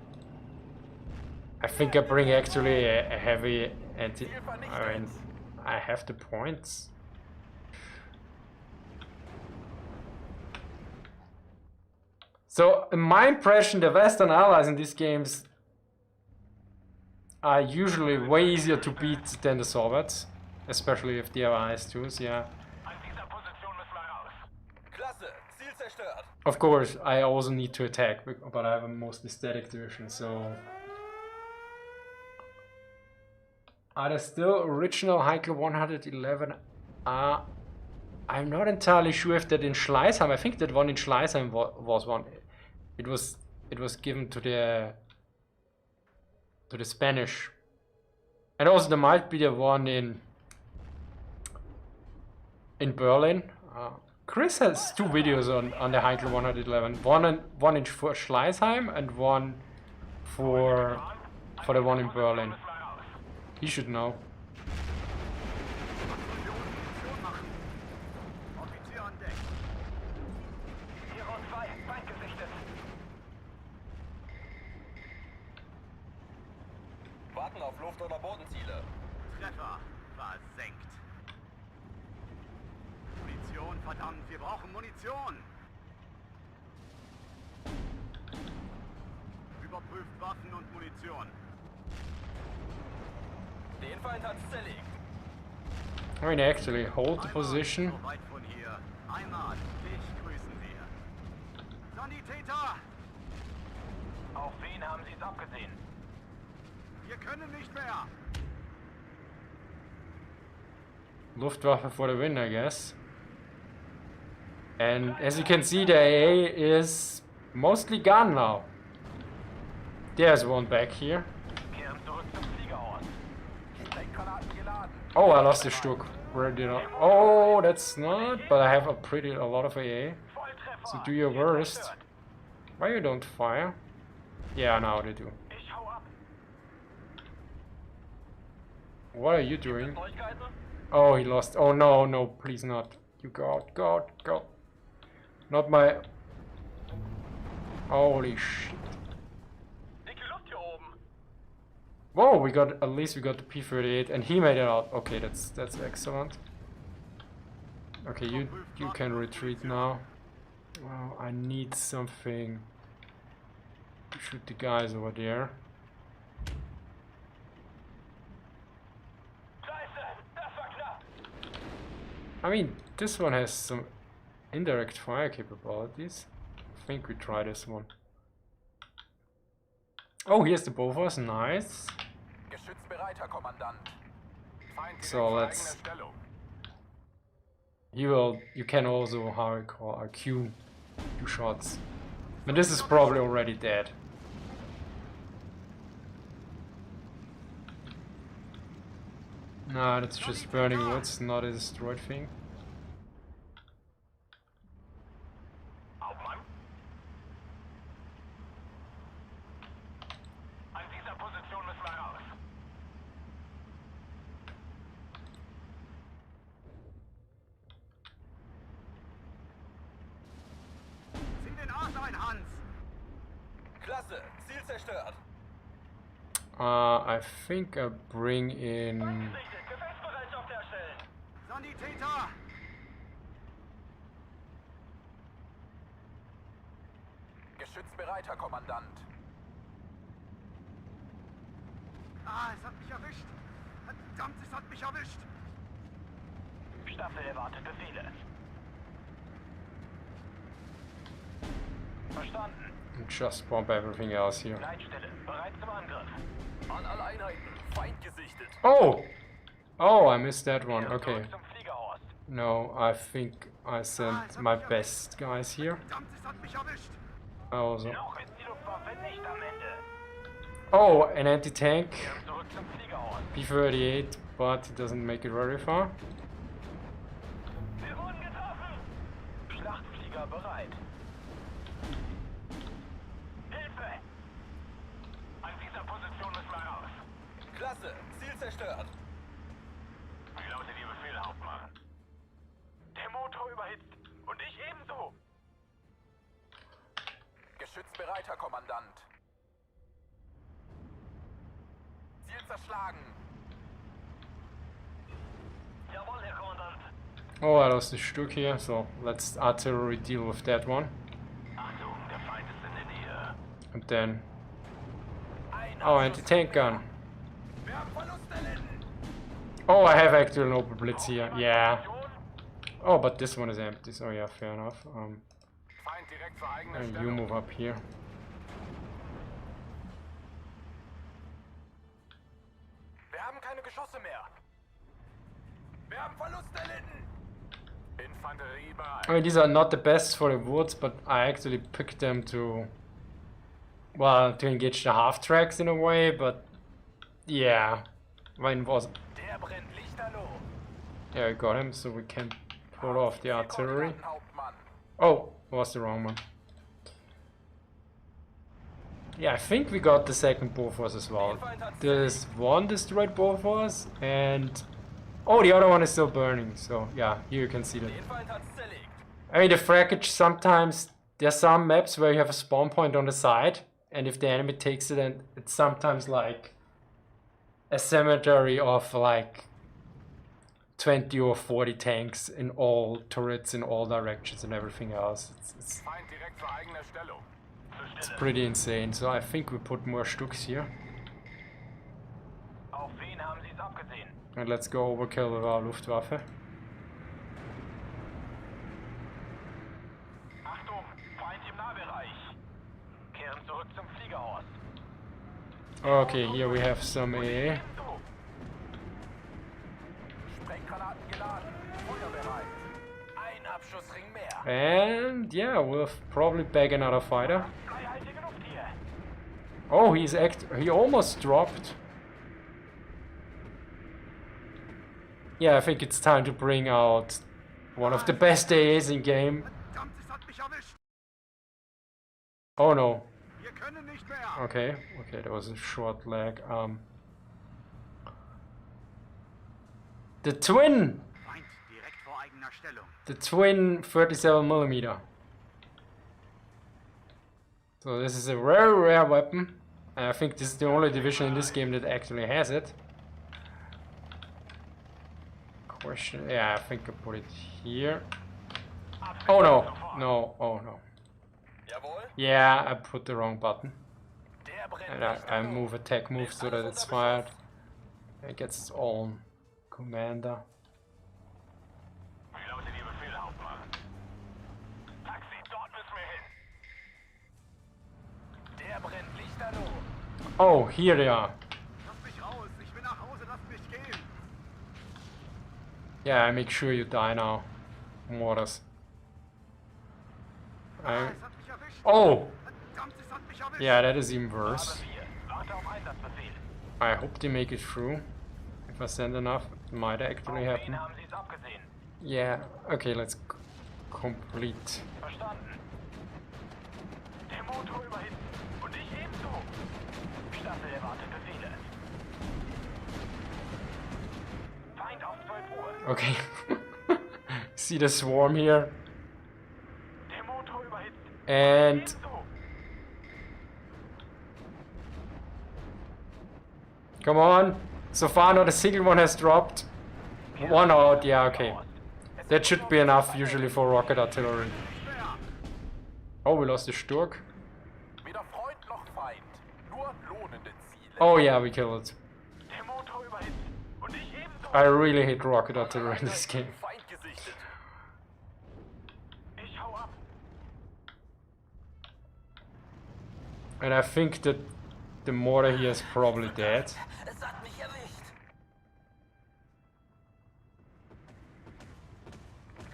I think I bring actually a heavy anti... I mean, I have the points. So, in my impression, the Western Allies in these games are usually way easier to beat than the Soviets, especially if they are IS-2s, yeah. Of course, I also need to attack, but I have a mostly static division, so... Are there still original Heikel 111? I'm not entirely sure if that in Schleißheim. I think that one in Schleißheim was one. It was given to the Spanish, and also there might be the one in Berlin, Chris has 2 videos on the Heinkel 111. One in for Schleißheim and one for the one in Berlin. He should know. Offizier an Deck. Hero 2, Feind gesichtet. Warten auf Luft- oder Bodenziele. Treffer versenkt. Munition, verdammt, wir brauchen Munition. Überprüft Waffen und Munition. Den Feind hat's zerlegt. I mean, actually hold the position. So weit von hier. Einmal, dich grüßen wir. Sanitäter! Auf wen haben Sie's abgesehen? Wir können nicht mehr. Luftwaffe for the win, I guess. And as you can see, the AA is mostly gone now. There's one back here. Kehren zurück zum Fliegerhorst. Sprenggranaten geladen. Oh, I lost the Stuck. Where did I? Oh, that's not. But I have a lot of AA. Volltreffer. So do your worst. Why you don't fire? Yeah, now they do. Ich hau ab. What are you doing? Neuigkeiten? Oh, he lost. Oh no, no, please not. You God. Not my. Holy shit. Dicke Luft hier oben. Whoa, at least we got the P-38 and he made it out. Okay, that's excellent. Okay, you can retreat now. Wow, I need something to shoot the guys over there. Scheiße, das war knapp. I mean, this one has some indirect fire capabilities. I think we try this one. Oh, here's the Bofors, nice. Geschützbereit, Herr Kommandant. Feind direkt So vor let's. eigener Stellung. You can also, how I call, Q shots. But this is probably already dead. Nah, that's just burning woods, not a destroyed thing. Hauptmann. An dieser Position müssen wir raus. Zieh den Arsch ein, Hans. Klasse, Ziel zerstört. I think I bring in. Gesichtet, Gefechtsbereitschaft herstellen. Sanitäter! Geschützbereit, Herr Kommandant. Ah, es hat mich erwischt. Verdammt, es hat mich erwischt. Staffel erwartet Befehle. Verstanden. Just bomb everything else here. Leitstelle, bereit zum Angriff. An alle Einheiten, Feind gesichtet. Oh! Oh, I missed that one. Kehren Okay. zurück zum Fliegerhorst. No, I think I sent my best guys here. Verdammt, es hat mich erwischt. Also. Noch ist die Luftwaffe nicht am Ende. Oh, an anti-tank. Kehren zurück zum Fliegerhorst. P-38, but it doesn't make it very far. Wir wurden getroffen. Schlachtflieger bereit. Hilfe! An dieser Position müssen wir raus. Klasse, Ziel zerstört. Wie lautet Ihr Befehl, Hauptmann? Der Motor überhitzt und ich ebenso. Geschützbereiter, Kommandant. Ziel zerschlagen. Jawohl, Herr Kommandant. Oh, I lost the Stuck here, so let's artillery deal with that one. Achtung, der Feind ist in der Nähe. And then. Oh, anti-tank gun. Wir haben Verluste erlitten. Oh, I have actually an open blitz here. Yeah. Oh, but this one is empty, so yeah, fair enough. Feind direkt vor eigener And you Stellung. move up here. Wir haben keine Geschosse mehr. Wir haben Verluste erlitten. Infanterie bereit. I mean, these are not the best for the woods, but I actually picked them to, well, to engage the half tracks in a way, but yeah, mine was. Der brennt lichterloh. Yeah, I got him, so we can Pull off the artillery. Hauptmann. Oh, was the wrong one. Yeah, I think we got the second Bofors as well. There's one destroyed Bofors and... Oh, the other one is still burning, so yeah, here you can see that. Den Feind hat's zerlegt. I mean, the frackage sometimes... There's some maps where you have a spawn point on the side, and if the enemy takes it, and it's sometimes like a cemetery of like 20 or 40 tanks in all turrets in all directions and everything else. Feind direkt vor eigener Stellung. It's pretty insane. So I think we put more Stuks here. Auf wen haben Sie es abgesehen? And let's go overkill with our Luftwaffe. Achtung, Feind im Nahbereich. Kehren zurück zum Fliegerhorst. Okay, here we have some AA. Ebenso. Sprenggranaten geladen. Feuerbereit. Ein Abschussring mehr. And yeah, we'll probably bag another fighter. Freihaltige Luft hier. Oh, he almost dropped. Yeah, I think it's time to bring out one of the best AAs in game. Verdammt, es hat mich erwischt. Oh no. Wir können nicht mehr. Okay, that was a short lag. The twin! Feind direkt vor eigener Stellung. The twin 37mm. So this is a very rare weapon. And I think this is the only division in this game that actually has it. Question, yeah, I think I put it here. Oh no, oh no. Jawohl. Yeah, I put the wrong button. Der brennt And nicht I genug. move attack move so that it's fired. It gets its own commander. Wie lautet Ihr Befehl, Hauptmann? Taxi, dort müssen wir hin. Der brennt lichterloh. Oh, here they are. Lass mich raus. Ich will nach Hause. Lass mich gehen. Yeah, I make sure you die now. Mortars. Es hat mich erwischt. Oh! Verdammt, es hat mich erwischt. Yeah, that is even worse. Aber wir. Warte auf Einsatzbefehl. I hope they make it through. If I send enough, it might actually Auf happen. wen haben Sie es abgesehen? Yeah, okay, let's complete. Verstanden. Der Motor überhitzt. Und ich ebenso. Staffel erwartet Befehle. Feind auf 12 Uhr. Okay. See the swarm here? Der Motor überhitzt. And Ebenso. come on. So far not a single one has dropped. One out, yeah, okay. That should be enough usually for rocket artillery. Oh, we lost the Sturk. Weder Freund noch Feind. Nur lohnende Ziele. Oh yeah, we killed it. Der Motor überhitzt. Und ich ebenso. I really hate rocket artillery in this game. Feind gesichtet. Ich hau ab. And I think that the mortar here is probably dead. Es hat mich erwischt.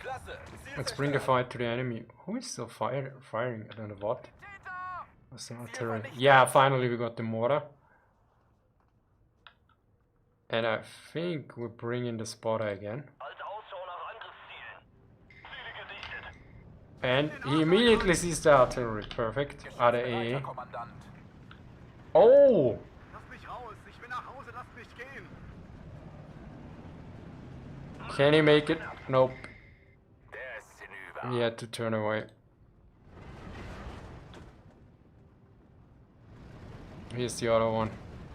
Klasse. Let's bring the fight to the enemy. Who is still firing? I don't know what. Täter! What's the artillery? Yeah, finally we got the mortar. And I think we bring in the spotter again. Als Ausschau nach Angriffszielen. Ziele gesichtet. And he immediately sees the artillery. Perfect. ADE. Kommandant. Oh! Lass mich raus. Ich will nach Hause. Lass mich gehen. Can he make it? Nope. Der ist hinüber. He had to turn away. Here's the other one.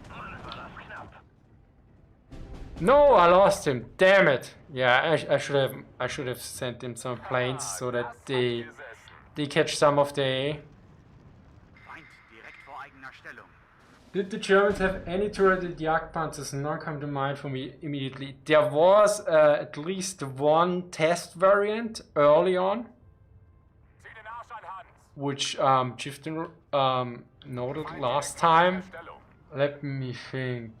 Mann, war das knapp. No, I lost him. Damn it. Yeah, I should have sent him some planes so that they catch some of the AA. Feind direkt vor eigener Stellung. Did the Germans have any turreted Jagdpanzers? None come to mind for me immediately. There was at least one test variant early on, Zieh den Arsch an, Hans. which Chifton noted last time. Stellung. Let me think.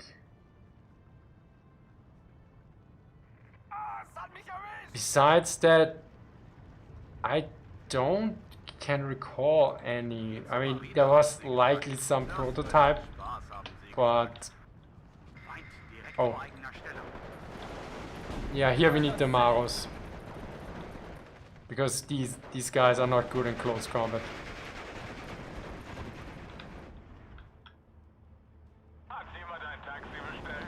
Ah, es hat mich erwischt. Besides that, I can recall any. I mean, there was likely some prototype, Spaß haben Sie. but Feind direkt Oh. vor eigener Stellung. yeah, here we need the Maros. Because these guys are not good in close combat. Hat jemand ein Taxi bestellt?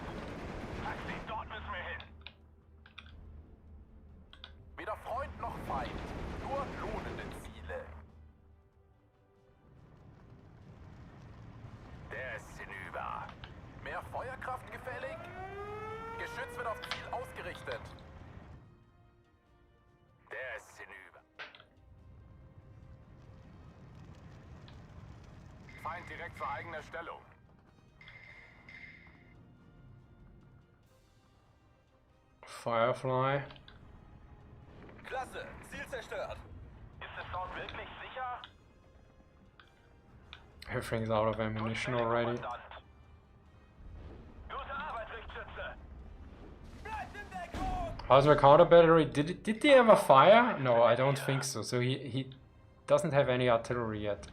Taxi, dort müssen wir hin. Weder Freund noch Feind, nur lohnende Ziele. Der ist hinüber. Mehr Feuerkraft gefällig? Geschütz wird auf Ziel ausgerichtet. Der ist hinüber. Feind direkt vor eigener Stellung. Firefly. Klasse, Ziel zerstört. Ist es dort wirklich sicher? Everything's out of ammunition already. Gute Arbeit, Lichtschütze. Bleibt in Deckung! How's my counter battery? Did they ever fire? No, I don't think so. So he doesn't have any artillery yet.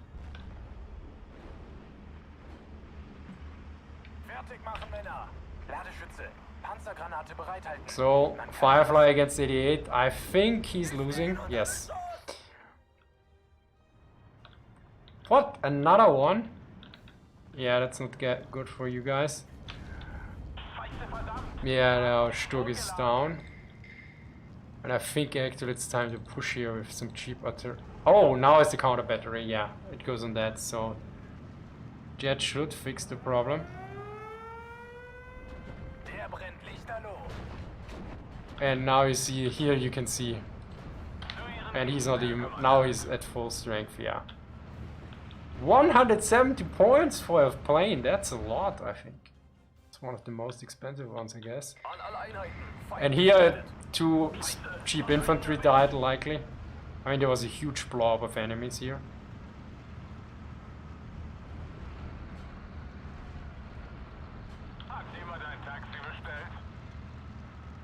Fertig machen, Männer. Ladeschütze. Panzergranate bereithalten. So Firefly against 88. I think he's losing. Yes. What? Another one? Yeah, that's not good for you guys. Scheiße, verdammt. Yeah, now Sturg is down. And I think actually it's time to push here with some cheap artillery. Oh, now it's the counter battery. Yeah, it goes on that. So Jet should fix the problem. Der brennt lichterloh. And now you see here, you can see, and he's not even, now he's at full strength. Yeah, 170 points for a plane. That's a lot, I think. It's one of the most expensive ones, I guess. An alle Einheiten. Feind And here getötet. 2 cheap infantry died likely. I mean, there was a huge blob of enemies here. Hat jemand ein Taxi bestellt?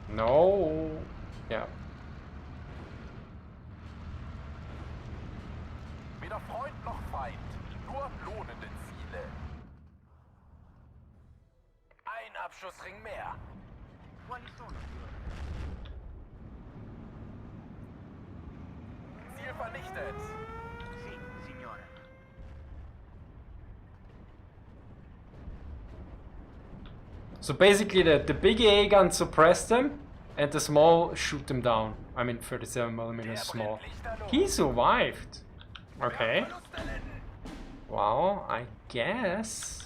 No. Yeah. Weder Freund noch Feind, nur lohnende Ziele. Ein Abschussring mehr. Ziel vernichtet. So basically the big AA gun suppressed them and the small shoot them down. I mean 37mm small. He survived. Okay. Verlust erlitten. Wow, I guess.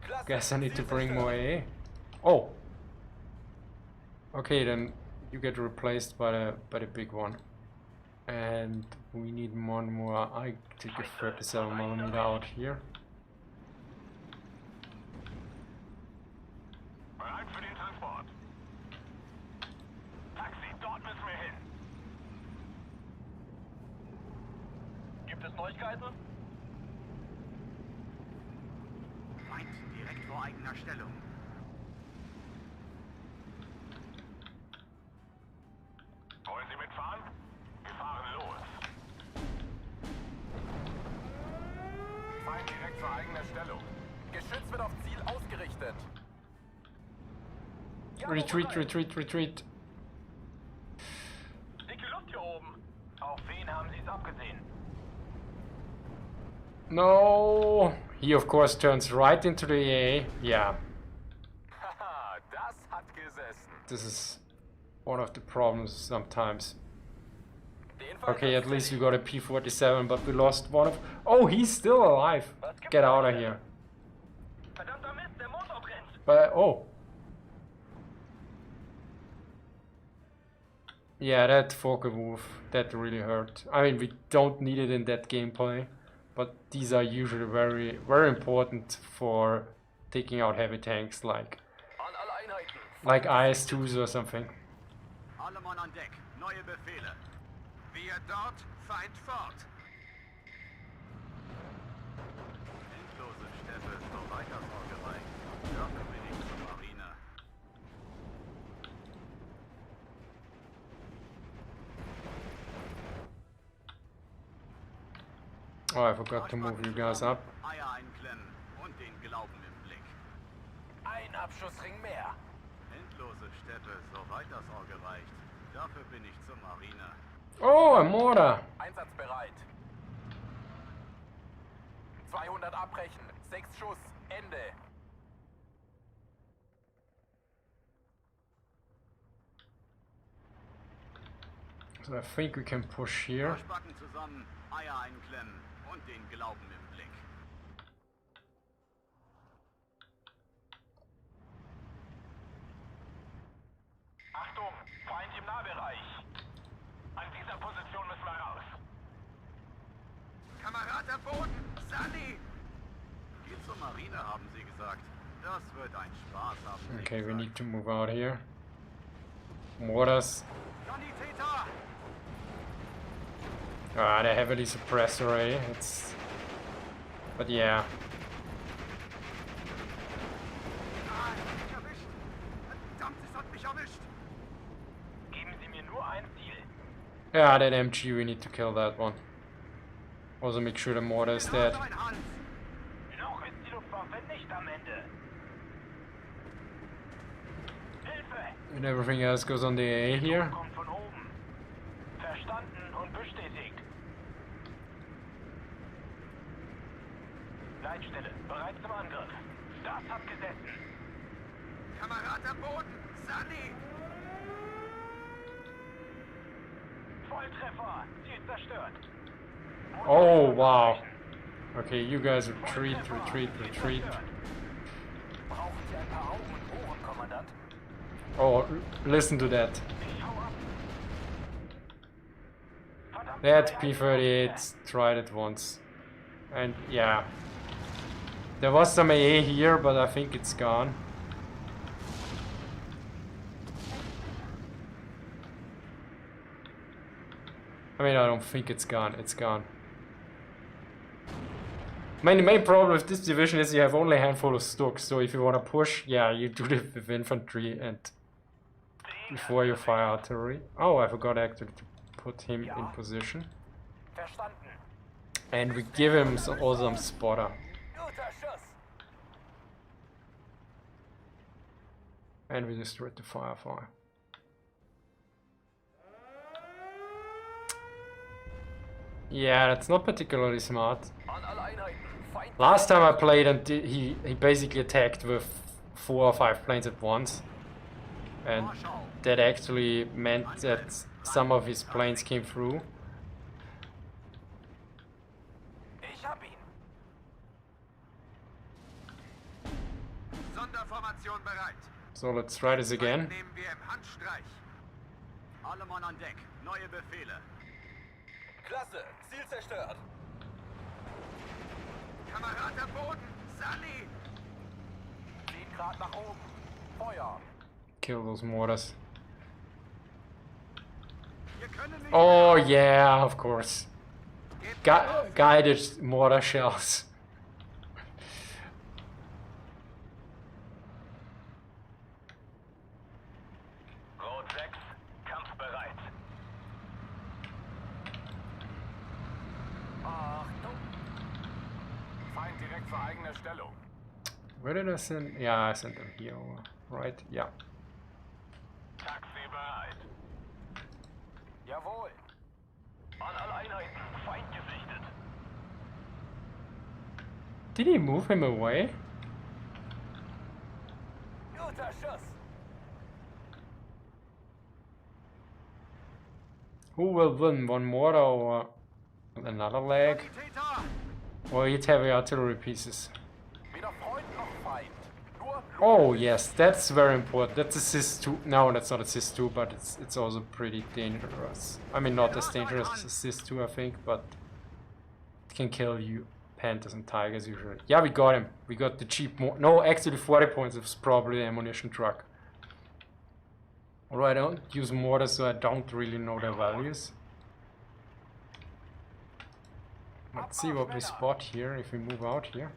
Klasse, Guess I need to Ziel bring more zerstört. AA. Oh. Okay, then you get replaced by the big one. And we need one more. I take a 37mm out here. Bereit für den Transport. Taxi, dort müssen wir hin. Gibt es Neuigkeiten? Feind direkt vor eigener Stellung. Wollen Sie mitfahren? Wir fahren los. Feind direkt vor eigener Stellung. Geschütz wird auf Ziel ausgerichtet. Retreat, retreat, retreat. Dicke Luft hier oben. Auf wen haben Sie es abgesehen? No. He of course turns right into the AA. Yeah, Haha, das hat gesessen. this is one of the problems sometimes. Den Okay, at least we got a P-47, but we lost one of... Oh, he's still alive. Get out of here. Verdammter Mist, der Motor brennt. But, oh. Yeah, that Fokker move, that really hurt. I mean, we don't need it in that gameplay, but these are usually very, very important for taking out heavy tanks like An alle Einheiten. IS-2s or something. Alle Mann an Deck. Neue Befehle. Wir dort, Feind fort. Endlose Steppe, soweit das Auge reicht. Dafür bin ich zur Marine. Oh, I forgot to move you guys up. Eier einklemmen und den Glauben im Blick. Ein Abschussring mehr. Endlose Steppe, soweit das Auge reicht. Dafür bin ich zur Marine. Oh, a mortar. Einsatzbereit. 200 abbrechen. 6 Schuss. Ende. So I think we can push here. Arschbacken zusammen, Eier einklemmen und den Glauben im Blick. Achtung, Feind im Nahbereich. An dieser Position müssen wir raus. Kamerad am Boden! Sunny! Geht zur Marine, haben sie gesagt. Das wird ein Spaß, haben sie Okay, we gesagt. need to move out here. Mortars. Sanitäter! Ah, they're heavily suppressed already. It's... But yeah. Ah, es hat mich erwischt! Verdammt, es hat mich erwischt! Geben Sie mir nur ein Ziel. Yeah, that MG, we need to kill that one. Also make sure the mortar is dead. Ein Hans! Noch ist die Luftwaffe nicht am Ende. Hilfe! And everything else goes on the A here. Kommt von oben. Verstanden und bestätigt. Leitstelle, bereit zum Angriff. Das hat gesessen. Kamerad am Boden! Sunny! Volltreffer, Ziel zerstört. Oh, wow. Okay, you guys retreat, retreat, retreat. Brauchen Sie ein paar Augen und Ohren, Kommandant? Oh, listen to that. Ich hau ab. Verdammt, That zwei P-38 tried it once. And yeah. There was some AA here, but I think it's gone. I mean, I don't think it's gone. It's gone. The main problem with this division is you have only a handful of stooks, so if you want to push, yeah, you do it with infantry and before you fire artillery. Oh, I forgot actually to put him in position. Verstanden. And we give him some awesome spotter. Guter Schuss. And we destroyed the firefly. Yeah, that's not particularly smart. An alle Einheiten. Feind. Last time I played and he basically attacked with 4 or 5 planes at once. And that actually meant that some of his planes came through. Ich hab ihn. Sonderformation bereit. So let's try this again. Nehmen wir im Handstreich. Alle Mann an Deck. Neue Befehle. Klasse, Ziel zerstört. Kamerad am Boden! Sunny! 10 Grad nach oben. Feuer. Kill those mortars. Wir können nicht Oh yeah, of course. Gebt Guided mortar shells. Rot 6, kampfbereit. Achtung. Feind direkt zur eigener Stellung. Where did I send? Yeah, I sent them here. Right? Yeah. Taxi bereit. Jawohl. An alle Einheiten, Feind gesichtet. Did he move him away? Guter Schuss. Who will win? One mortar or another leg? Sanitäter! Or eat heavy artillery pieces? Weder Freund noch Feind. Nur Oh yes, that's very important. That's assist 2. No, that's not assist 2, but it's also pretty dangerous. I mean, not as dangerous as assist 2, I think, but it can kill you, panthers and tigers usually. Yeah, we got him. We got the cheap no, actually 40 points. It was probably the ammunition truck. Alright, I don't use mortars, so I don't really know their values. Let's see what we spot here if we move out here.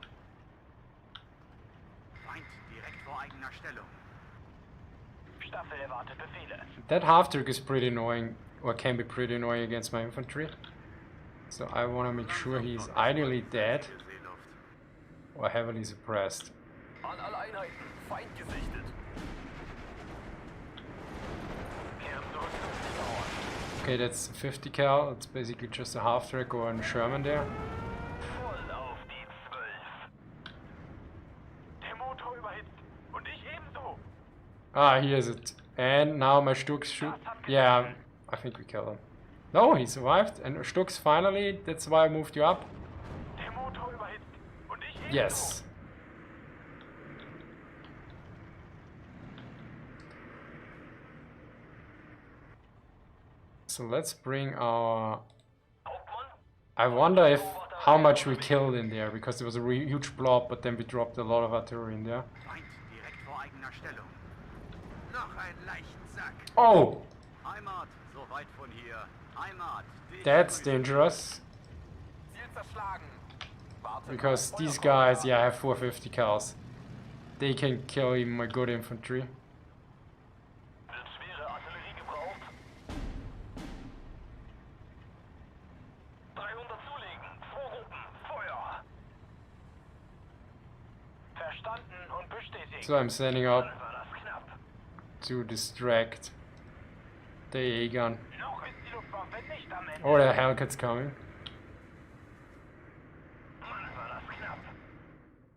Feind direkt vor eigener Stellung. Staffel erwartet Befehle. That half-trick is pretty annoying, or can be pretty annoying against my infantry. So I want to make sure he's ideally dead Seeluft. or heavily suppressed. An alle Einheiten, Feind gesichtet. Kehren zurück zum Ziel. Okay, that's 50 cal. It's basically just a half track or a Sherman there. Voll auf die 12. Der Motor überhitzt und ich ebenso. Ah, here is it. And now my Stux shoot. Yeah, I think we killed him. No, he survived. And Stux finally, that's why I moved you up. Der Motor überhitzt und ich ebenso. Yes. So let's bring our... I wonder if how much we killed in there, because there was a huge blob, but then we dropped a lot of artillery in there. Feind direkt vor eigener Stellung. Noch ein Leichensack. Oh! Heimat, so weit von hier. Heimat. That's dangerous. Ziel zerschlagen. Warte, Because these guys, yeah, have 450 cals. They can kill even my good infantry. Wird schwere Artillerie gebraucht? 300 zulegen. Vorrufen. Feuer. Verstanden und bestätigt. So I'm sending out Dann war das knapp. to distract the A-gun. Noch ist die Luftwaffe nicht am Ende. Oh, the Hellcat's coming. Mann, war das knapp.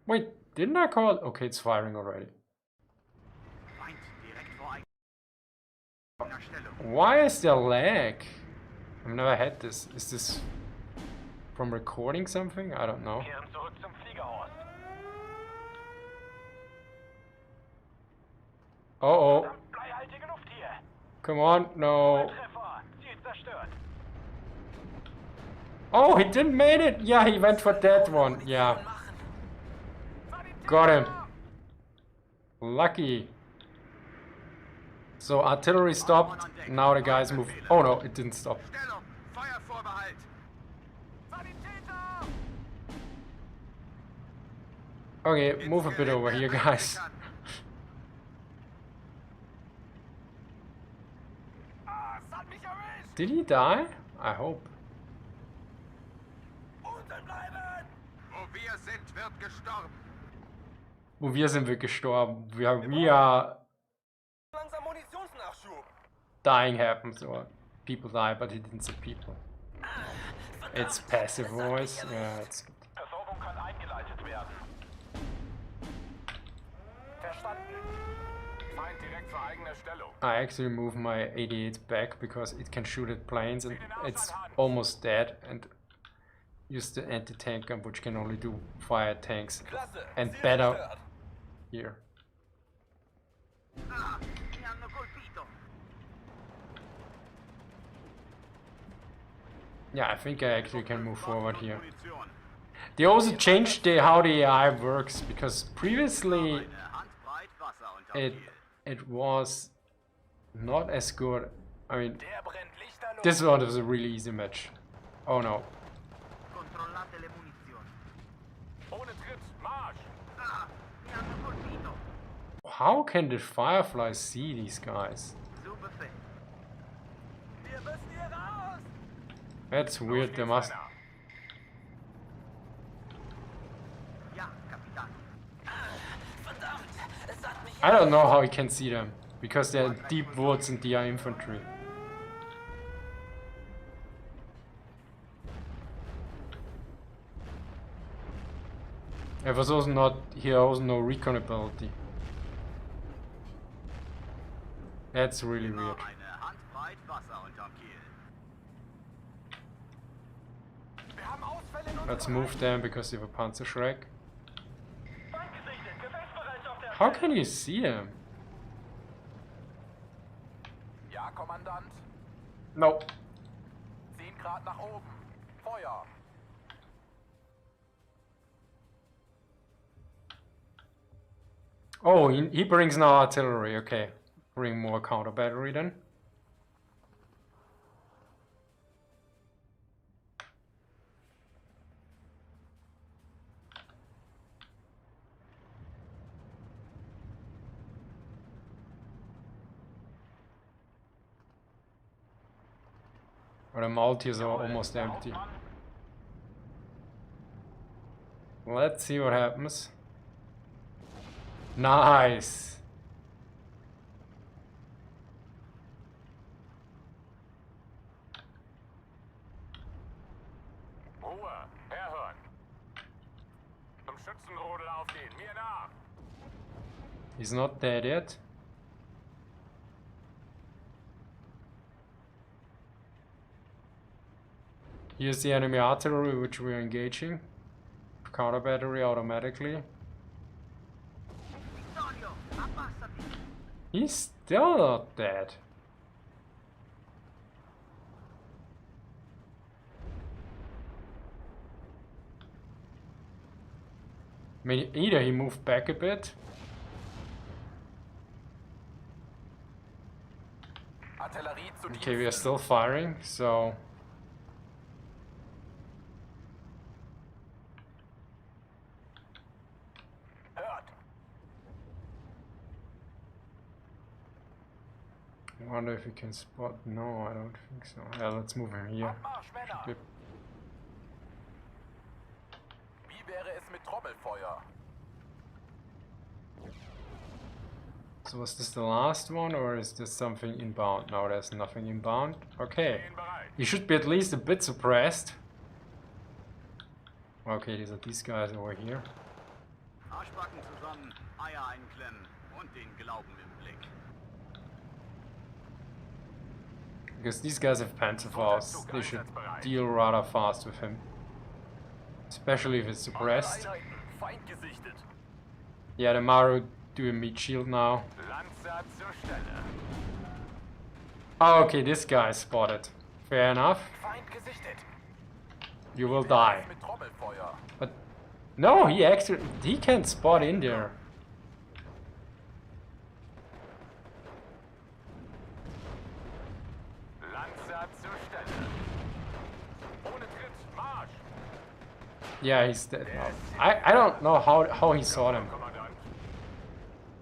Wait, didn't I call it? Okay, it's firing already. Feind direkt vor eigener Stellung. Why is there lag? I've never had this. Is this from recording something? I don't know. Kehren zurück zum Fliegerhorst. Oh, Verdammt bleihaltige Luft hier. come on, no. Treffer. Ziel zerstört. Oh, he didn't made it. Yeah, he went for that one. Yeah, got him. Lucky. So artillery stopped. Now the guys move. Oh no, it didn't stop. Stellung. Feuervorbehalt. Sanitäter! Okay, move a bit over here, guys. Ah, es hat mich erwischt! Did he die? I hope. Unten bleiben! Wo wir sind, wird gestorben. Wo wir sind wir gestorben. We are Langsam Munitionsnachschub. dying happens, or people die, but he didn't say people. It's passive voice. Yeah, it's good. Versorgung kann eingeleitet werden. Verstanden. Feind direkt vor eigener Stellung. I actually move my 88 back because it can shoot at planes and it's almost dead, and use the anti-tank gun, which can only do fire at tanks, Klasse. and Ziel better zerstört. here. Ah, mi hanno colpito. Yeah, I think I actually can move forward here. Munition. They also changed how the AI works, because previously Eine Handbreit Wasser unterm it Kiel. it was not as good. I mean, Der brennt lichterloh. this one was a really easy match. Oh no. Controllate le munizioni. Ohne Tritt. Marsch. Ah, mi hanno colpito. How can the Fireflies see these guys? Zu Befehl. Wir müssen hier raus. That's weird. They must. Ja, Kapitän. Verdammt. Es hat mich I don't know how he can see them, because they're in deep woods and they are infantry. There was also not here also no recon ability. That's really weird. Eine Handbreit Wasser unterm Kiel. Wir haben Ausfälle in Let's move them because they have a Panzerschreck. Feind gesichtet. Gefechtsbereit auf der How can you see them? Ja, Kommandant. No. 10 Grad nach oben. Feuer. Oh, he brings now artillery. Okay, bring more counter battery then. But the multis are almost empty. Let's see what happens. Nice. Ruhe. Herhören. Zum Schützenrodel aufgehen. Mir nach. He's not dead yet. Here's the enemy artillery which we are engaging. Counter battery automatically. Vittorio, abbassati! He's still not dead. I mean, either he moved back a bit. Artillerie zu Okay, we are Diensten. still firing, so... Hört. I wonder if we can spot... No, I don't think so. Yeah, let's move him here. Abmarsch, Männer. Yep. Wie wäre es mit Trommelfeuer? So was this the last one, or is this something inbound? No, there's nothing inbound. Okay. Stehen bereit. You should be at least a bit suppressed. Okay, these are these guys over here. Arschbacken zusammen, Eier einklemmen und den Glauben im Blick. Because these guys have Panzerfaust. They should deal rather fast with him. Especially if it's suppressed. Einheiten, Feind gesichtet. Yeah, the Maru do a meat shield now. Landsat zur Stelle. Oh, okay, this guy is spotted. Fair enough. Feind gesichtet. You will die. Mit Trommelfeuer. But no, he can't spot in there. Landsat zur Stelle. Ohne Tritt, Marsch. Yeah, he's dead now. I don't know how he saw them. Kommandant.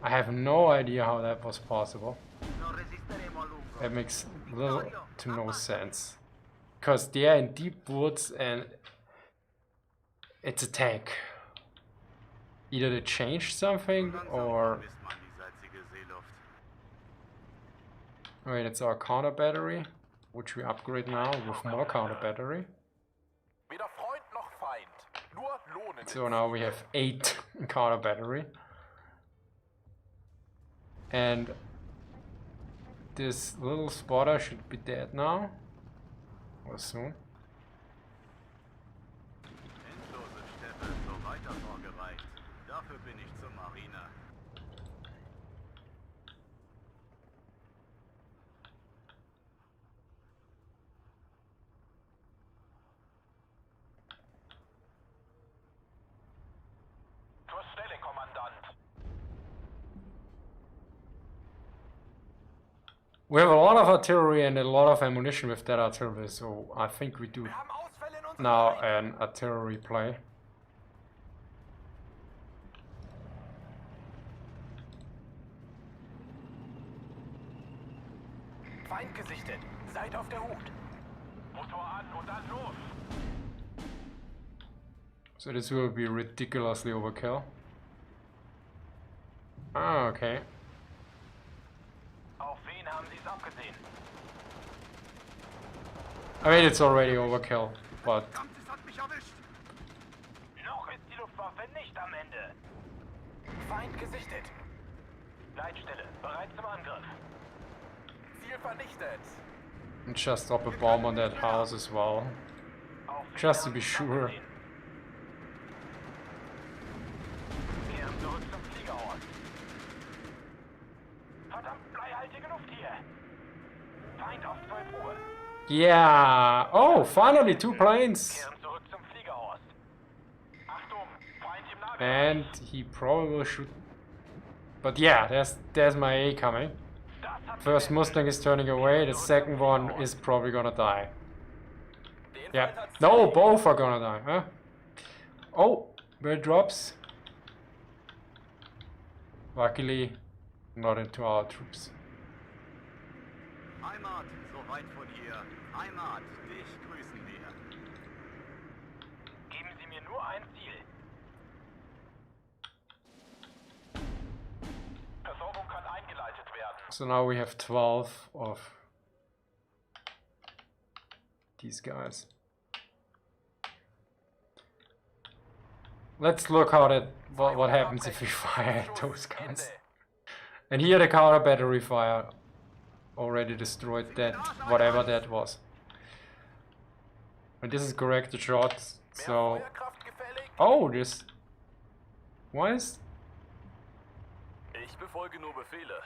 I have no idea how that was possible. Non resisteremo a lungo. That makes little to no sense. Because they're in deep woods and it's a tank. Either they changed something or... Vermisst man die salzige Seeluft. Wait, it's our counter battery, which we upgrade now with more counter battery. Weder Freund noch Feind. Nur Lohnen. So now we have 8 counter battery. And this little spotter should be dead now. Or soon. Endlose Steppe zur Weitersorge reicht. Dafür bin ich zur Marine. Zur Stelle, Kommandant. We have a lot of artillery and a lot of ammunition with that artillery, so I think we do Wir haben Ausfälle in unserem now Bereich. an artillery play. Feind gesichtet. Seid auf der Hut. Motor an und dann los. So this will be ridiculously overkill. Ah, okay. Auf wen haben Sie es abgesehen? I mean, it's already overkill, but Verdammt, es hat mich erwischt. Noch ist die Luftwaffe nicht am Ende. Feind gesichtet. Leitstelle, bereit zum Angriff. Ziel vernichtet. just drop a bomb on that house as well, Auf wen just to haben be Sie es sure. abgesehen? Kehren zurück zum Fliegerort. Verdammt, bleihaltige Luft hier. Feind auf 12 Uhr. Yeah! Oh, finally 2 planes! Kehren zurück zum Fliegerort. Achtung, Feind im Nahbereich. And he probably should... But yeah, there's my A coming. Das hat First sie Mustang is turning away, the second one is probably gonna die. den Yeah. Feind hat's No, zerlegt. both are gonna die, huh? Oh, where it drops? Luckily, not into our troops. Heimat, so weit von hier. Heimat, dich grüßen wir. Geben Sie mir nur ein Ziel. Versorgung kann eingeleitet werden. So now we have 12 of these guys. let's look how that what happens if we fire at those guys. And here the counter battery fire already destroyed that, whatever that was. And this is corrected shots, so... Oh, this... Why is... Ich befolge nur Befehle.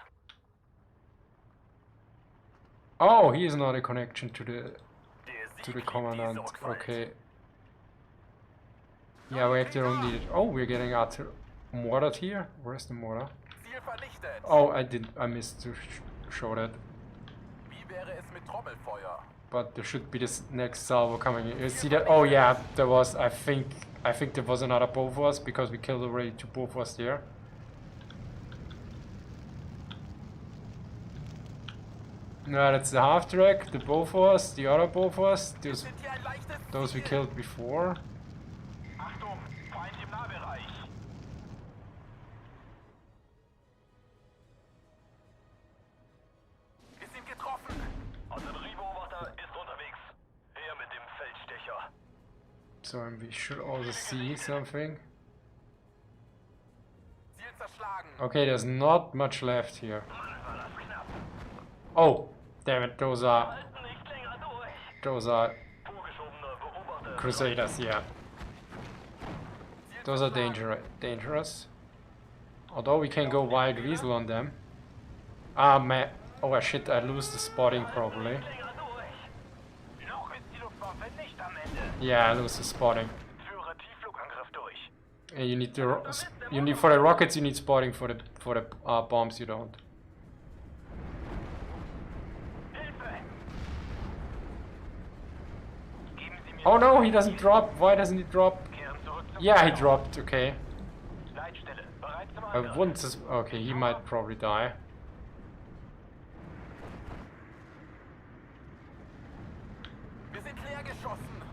Oh, he is not a connection to the commandant. Okay. Yeah, we actually don't need it. Oh, we're getting mortared here. Where's the mortar? Ziel vernichtet. Oh, I missed to show that. Wie wäre es mit Trommelfeuer? But there should be this next salvo coming in. You see that? Oh yeah, there was. I think there was another Bofors because we killed already 2 Bofors there. No, that's the half track, the Bofors, the other Bofors, those we killed before. Achtung, Feind im Nahbereich. Wir sind getroffen. Artilleriebeobachter ist unterwegs. Her mit dem Feldstecher. So we should also see something. Ziel zerschlagen. Okay, there's not much left here. Oh, damn it! Those are Crusaders. Yeah, those are dangerous. Although we can go Wild Weasel on them. Ah man! Oh shit! I lose the spotting probably. Yeah, I lose the spotting. And you need for the rockets. You need spotting for the bombs. You don't. Oh no, he doesn't drop. Why doesn't he drop? Yeah, he dropped. Okay. Okay, he might probably die.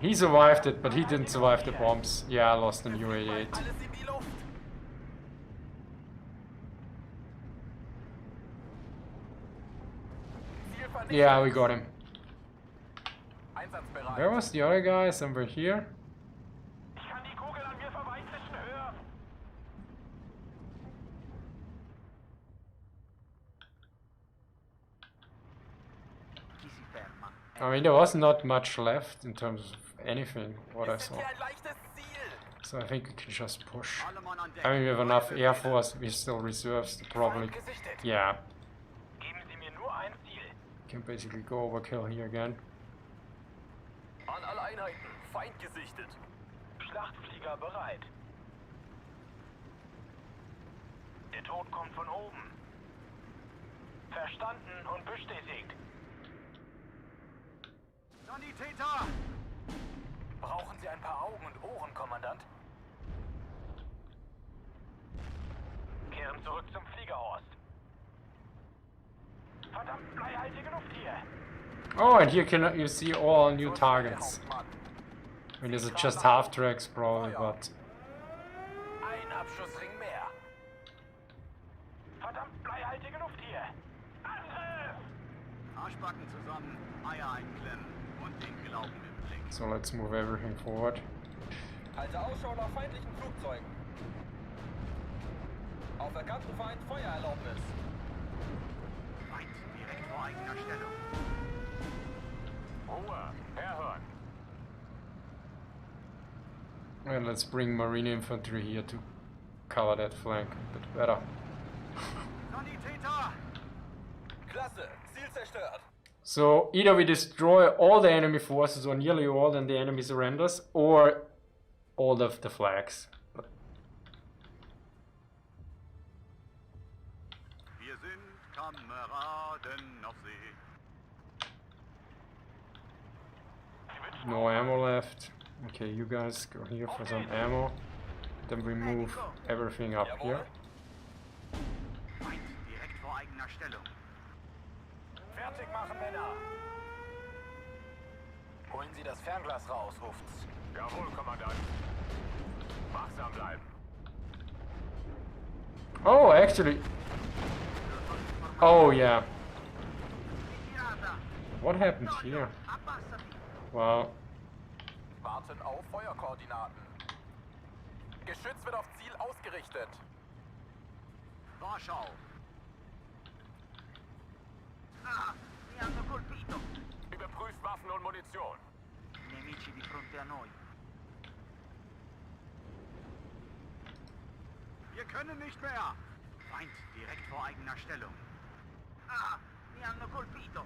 He survived it, but he didn't survive the bombs. Yeah, I lost an U-88. Yeah, we got him. Where was the other guy? Somewhere here? I mean, there was not much left in terms of anything, what I saw. So I think we can just push. I mean, we have enough Air Force, we still reserves to probably... Yeah. Can basically go overkill here again. An alle Einheiten, Feind gesichtet. Schlachtflieger bereit. Der Tod kommt von oben. Verstanden und bestätigt. Sanitäter! Brauchen Sie ein paar Augen und Ohren, Kommandant? Kehren zurück zum Fliegerhorst. Verdammt bleihaltige Luft hier. Oh, and here can you see all new targets. I mean, this is just half tracks probably, but... Ein Abschussring mehr. Verdammt bleihaltige Luft hier. Angriff! Arschbacken zusammen, Eier einklemmen und den Glauben im Blick. So let's move everything forward. Halte Ausschau nach feindlichen Flugzeugen. Auf erkannten Feind Feuererlaubnis. Feind direkt vor eigener Stellung. Ruhe, herhören. And let's bring Marine Infantry here to cover that flank a bit better. Sanitäter! Klasse, Ziel zerstört. So either we destroy all the enemy forces or nearly all and the enemy surrenders, or all of the flags. But Wir sind Kameraden auf See. no ammo left. Okay, you guys go here for some ammo. Then we move everything up here. Feind direkt vor eigener Stellung. Fertig machen, Männer. Holen Sie das Fernglas raus, ruft's. Jawohl, Kommandant. Wachsam bleiben. Oh, actually. Oh, yeah. What happened here? Wow. Warten auf Feuerkoordinaten. Geschütz wird auf Ziel ausgerichtet. Vorschau. Ah, mi hanno colpito. Überprüft Waffen und Munition. Nemici di fronte a noi. Wir können nicht mehr. Feind direkt vor eigener Stellung. Ah, mi hanno colpito.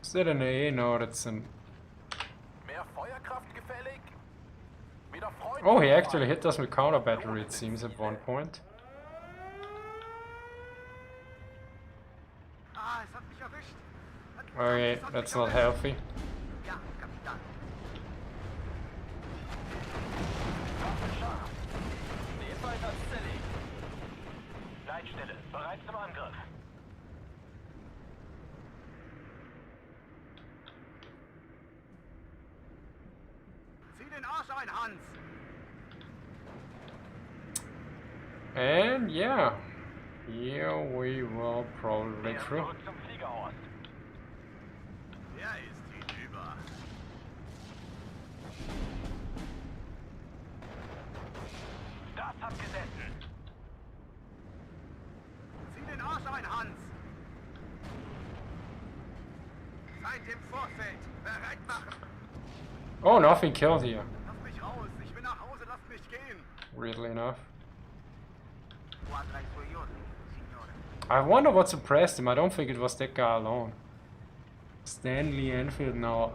Is that an A? No, that's an... Mehr Feuerkraft gefällig? Wieder Freunde. Oh, he actually hit us with counter battery, it seems, at one point. Ah, es hat mich erwischt. Okay, that's not healthy. Ja, Kapitän. Jedenfalls als zerlegt. Leitstelle, bereit zum Angriff. Zieh den Arsch ein, Hans. And yeah. Here we will probably through. Zurück zum Fliegerhorst. Der ist hinüber. Das hat gesessen. Zieh den Arsch ein, Hans. Seid im Vorfeld. Bereit machen. Oh, nothing killed here. Lass mich raus. Ich will nach Hause. Lass mich gehen. Weirdly enough. Quadra i suoi ordini, signore. I wonder what suppressed him. I don't think it was that guy alone. Stanley Enfield now.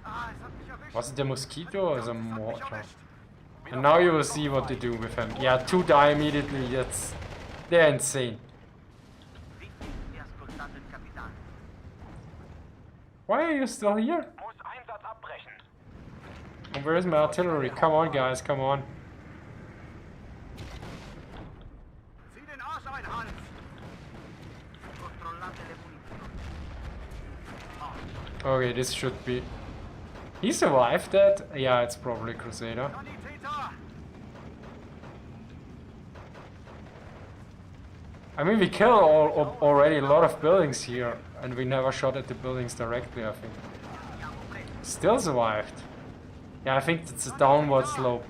Ah, es hat mich erwischt. Was it the mosquito or the Es hat mich mortar? erwischt. And now you will see what they do with him. Yeah, 2 die immediately. They're insane. Zitti e ascoltate il capitano. Why are you still here? Muss Einsatz abbrechen. And where's my artillery? Come on, guys, come on. Zieh den Arsch ein, Hans. Controllate le munizioni. Okay, this should be... He survived that? Yeah, it's probably Crusader. Sanitäter! I mean, we killed already a lot of buildings here, and we never shot at the buildings directly, I think. Still survived. Yeah, I think it's a downward slope.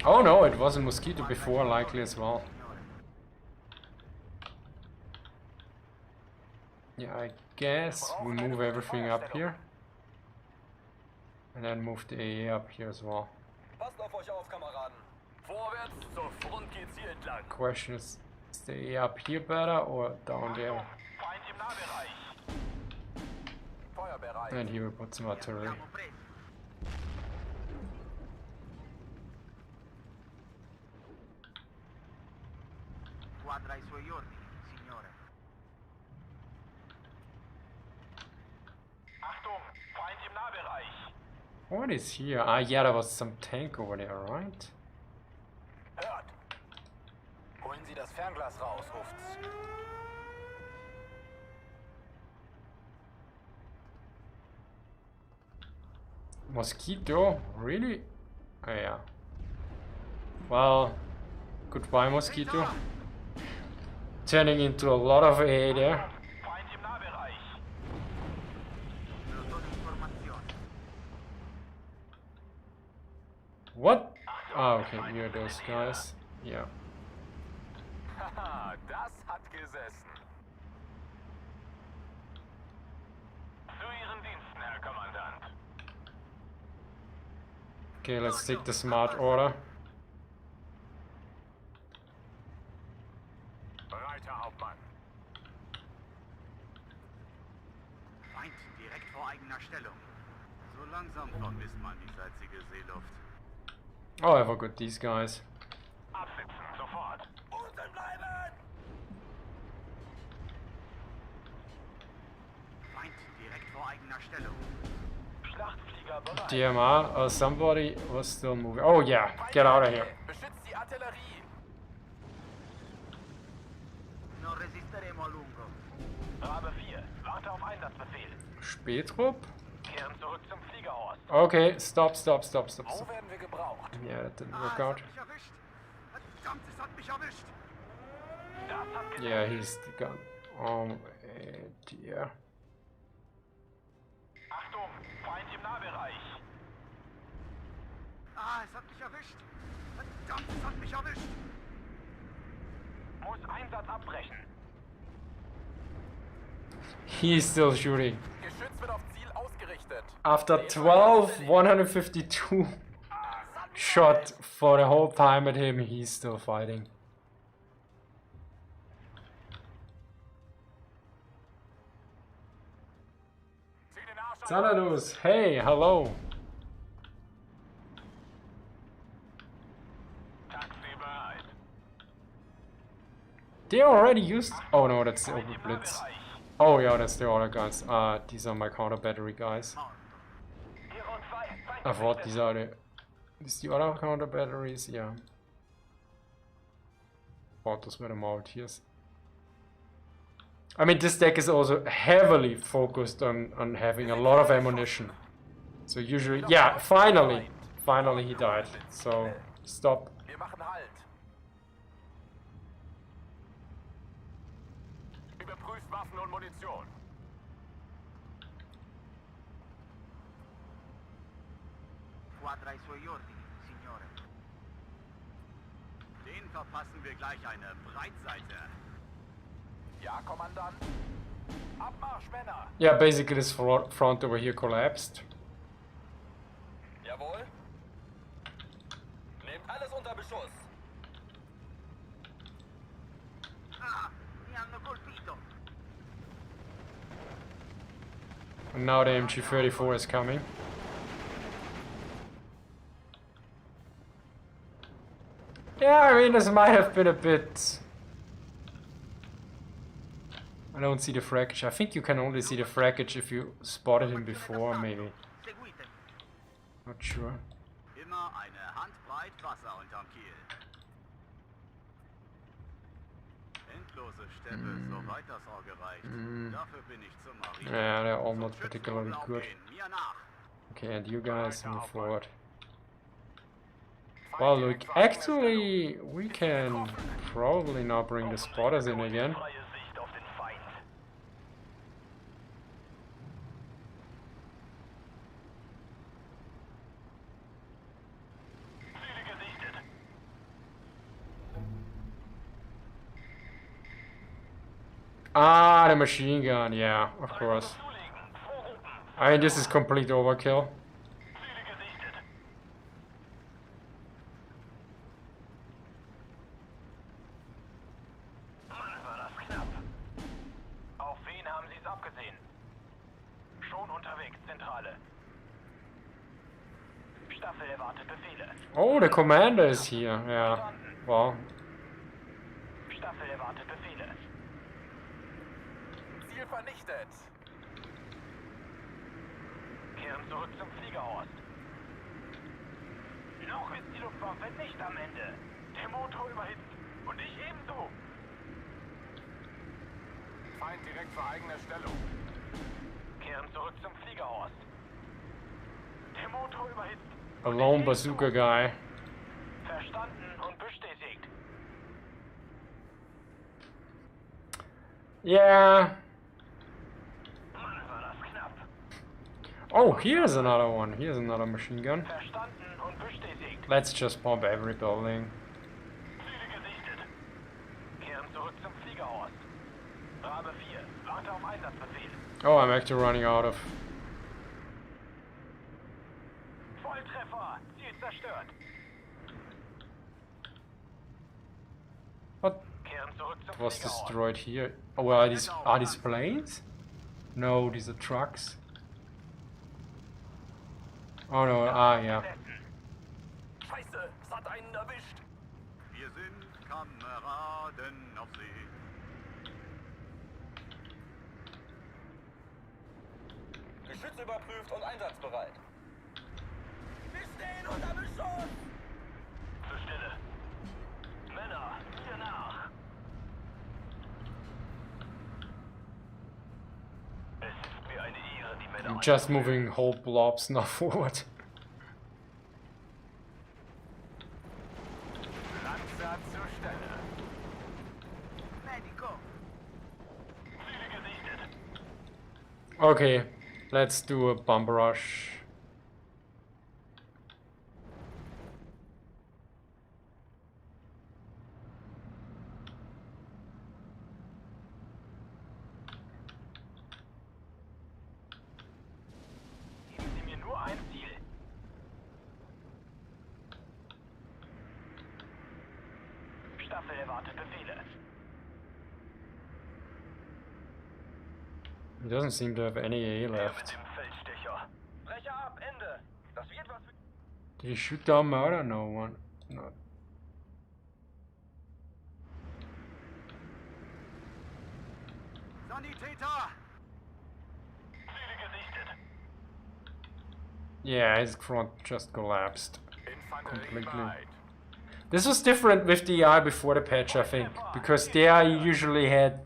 Oh no, it was a mosquito before, likely as well. Yeah, I guess we move everything up here. And then move the AA up here as well. Passt auf euch auf, Kameraden. Vorwärts, zur Front geht's hier entlang. Question is the AA up here better or down there? Feind im Nahbereich. Feuerbereit. And here we put some artillery. Siamo presi. Quadra i suoi ordini, signore. Achtung, Feind im Nahbereich. What is here? Ah, yeah, there was some tank over there, right? Hört. Holen Sie das Fernglas raus, ruft's. Mosquito? Really? Oh, yeah. Well, goodbye, mosquito. Turning into a lot of AA there. Feind im Nahbereich. Lo do l'informazione. What? Ah, okay, here those guys. Yeah. Haha, das hat gesessen. Zu Ihren Diensten, Herr Kommandant. Okay, let's take the smart order. Bereiter Hauptmann. Feind direkt vor eigener Stellung. So langsam vermisst man die salzige Seeluft. Oh, I forgot these guys. Absitzen, sofort. Unten bleiben! Feind direkt vor eigener Stellung. Schlachtflieger bereit. DMR, somebody was still moving. Oh yeah, get out of here. Beschützt die Artillerie. Non resisteremo a lungo. Rabe 4, warte auf Einsatzbefehl. Spätrupp? Kehren Kehren zurück zum Fliegerhorst. Okay, stop. Wo werden wir gebraucht? Yeah, that didn't Ah, work es out. hat mich erwischt. Verdammt, es hat mich erwischt. Das hat gesessen. Yeah, he's gone. Oh dear. Achtung, Feind im Nahbereich. Ah, es hat mich erwischt. Verdammt, es hat mich erwischt. Muss Einsatz abbrechen. He's still shooting. Geschütz wird auf Ziel ausgerichtet. After 152 shot for the whole time at him, he's still fighting. Zieh den Arsch an. Xanadus, hey, hello. Taxi bereit. They already used. Oh no, that's the Feind Open im Blitz. Nahbereich. Oh yeah, that's the other guys. These are my counter battery guys. Hier und Feind I thought these are the. These the other counter batteries, yeah. Thought those were the Malteers. I mean, this deck is also heavily focused on having a lot of ammunition. So usually, yeah, finally he died. So stop. Wir machen Halt. Überprüft Waffen und Munition. Quadra i suoi ordini, signore. Den verpassen wir gleich eine Breitseite. Ja, Kommandant. Abmarsch, Männer. Yeah, basically this front over here collapsed. Jawohl. Nehmt alles unter Beschuss. Ah, mi hanno colpito. And now the MG34 is coming. Yeah, I mean, this might have been a bit... I don't see the frackage. I think you can only see the frackage if you spotted him before, maybe. Seguitemi. Not sure. Immer eine Handbreit Wasser unterm Kiel. Endlose Steppe, soweit das Auge reicht. Dafür bin ich zum Marine. Yeah, they're all not Zum particularly Schützenurlaub good. gehen. Mir nach. Okay, and you guys move forward. Well, look, actually, we can probably now bring the spotters in again. Freie Sicht auf den Feind. Ziele gesichtet. Ah, the machine gun, yeah, of course. Zulegen. Vorrufen. I mean, this is complete overkill. Ziele gesichtet. Mann, war das knapp. Auf wen haben Sie es abgesehen? Schon unterwegs, Zentrale. Staffel erwartet Befehle. Oh, the commander is here, yeah. Well, Staffel erwartet Befehle. Ziel vernichtet. Kehren zurück zum Fliegerhorst. Noch ist die Luftwaffe nicht am Ende. Der Motor überhitzt. Und ich ebenso. Feind direkt vor eigener Stellung. Kehren zurück zum Fliegerhorst. Der Motor überhitzt. a lone bazooka guy. Verstanden und bestätigt. Yeah. Mann, war das knapp. Oh, here's another one. Here's another machine gun. Verstanden und bestätigt. Let's just bomb every building. Ziele gesichtet. Kehren zurück zum Fliegerhorst. Rabe 4, warte auf Einsatzbefehl. Oh, I'm actually running out of... Volltreffer, Ziel zerstört. What Kehren zurück zum was Fliegerhorst. destroyed here? Oh, well, are these planes? No, these are trucks. Oh no, yeah. Scheiße, es hat einen erwischt. Wir sind Kameraden auf See. Geschütz überprüft und einsatzbereit. Wir stehen unter Beschuss! Zur Stelle. Männer, hier nach. Es ist mir eine Ehre, die I'm just moving whole blobs now forward. Lanzer zur Stelle. Medico. Ziele gesichtet. Okay, let's do a bomb rush. Geben Sie mir nur ein Ziel. Staffel erwartet Befehle. He doesn't seem to have any A Der mit left. dem Feldstecher. Brecher ab, Ende. Das wird was für... Did he shoot down murder? No one. No. Sanitäter. Ziele gesichtet. Yeah, his front just collapsed. Infanterie Completely. bereit. This was different with the AI before the patch, I think, because there you usually had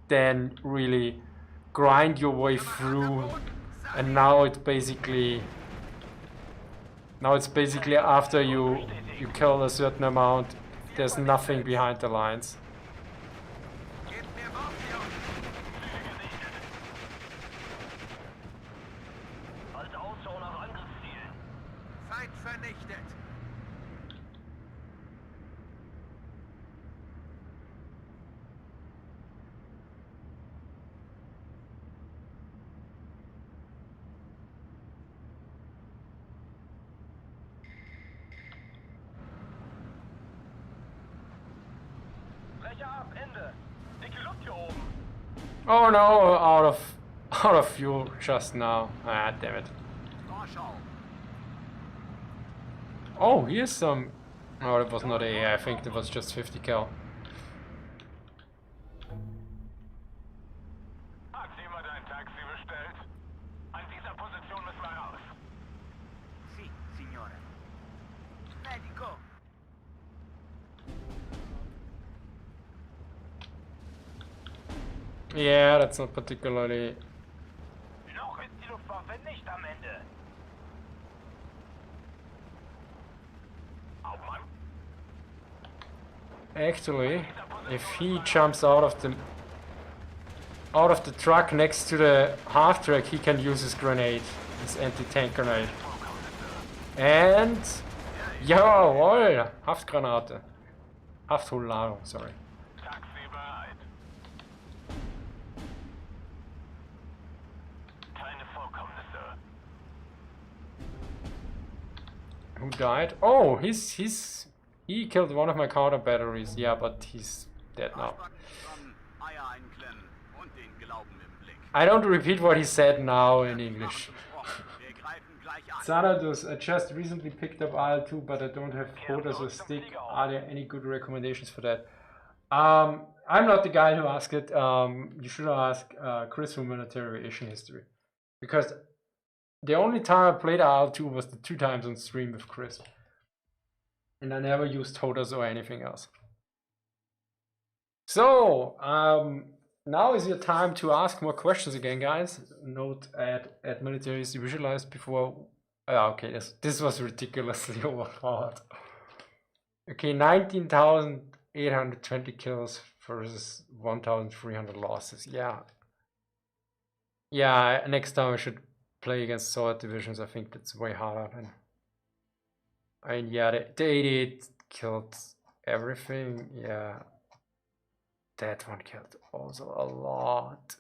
then really grind your way through, and now it's basically after you kill a certain amount, there's nothing behind the lines. Gebt mir Morphium. Ziele gesichtet. Halt Ausschau nach Angriffszielen. Zeit vernichtet. Brecher ab, Ende. Dicke Luft hier oben. Oh no, out of fuel just now. Ah, damn it. Vorschau. Oh, here's some. Oh, that was not AI. I think that was just 50 cal. Hat jemand ein Taxi bestellt? An dieser Position müssen wir raus. Sì, signore. Medico. Yeah, that's not particularly. Noch ist die Luftwaffe nicht am Ende. Hauptmann, Actually, if he jumps out of the truck next to the half track, he can use his grenade, his anti-tank grenade. And jawohl, Haftgranate, Haftholladung, sorry. Taxi bereit. Keine Vorkommnisse. Who died? Oh, he killed one of my counter batteries. Yeah, but he's dead now. Spacken, Eier einklemmen und den Glauben im Blick. I don't repeat what he said now in English. Wir greifen gleich an. Xanados, I just recently picked up IL-2, but I don't have quotas or stick. Are there any good recommendations for that? I'm not the guy who asked it. You should ask Chris from Military Aviation History. Because the only time I played IL-2 was the 2 times on stream with Chris. And I never used quotas or anything else. So, now is your time to ask more questions again, guys. Note at Military History Visualized before. Okay, this was ridiculously overpowered. Okay, 19,820 kills versus 1,300 losses. Yeah. Yeah, next time I should play against sword divisions. I think that's way harder than. I mean, yeah, the 88 killed everything. Yeah. That one killed also a lot.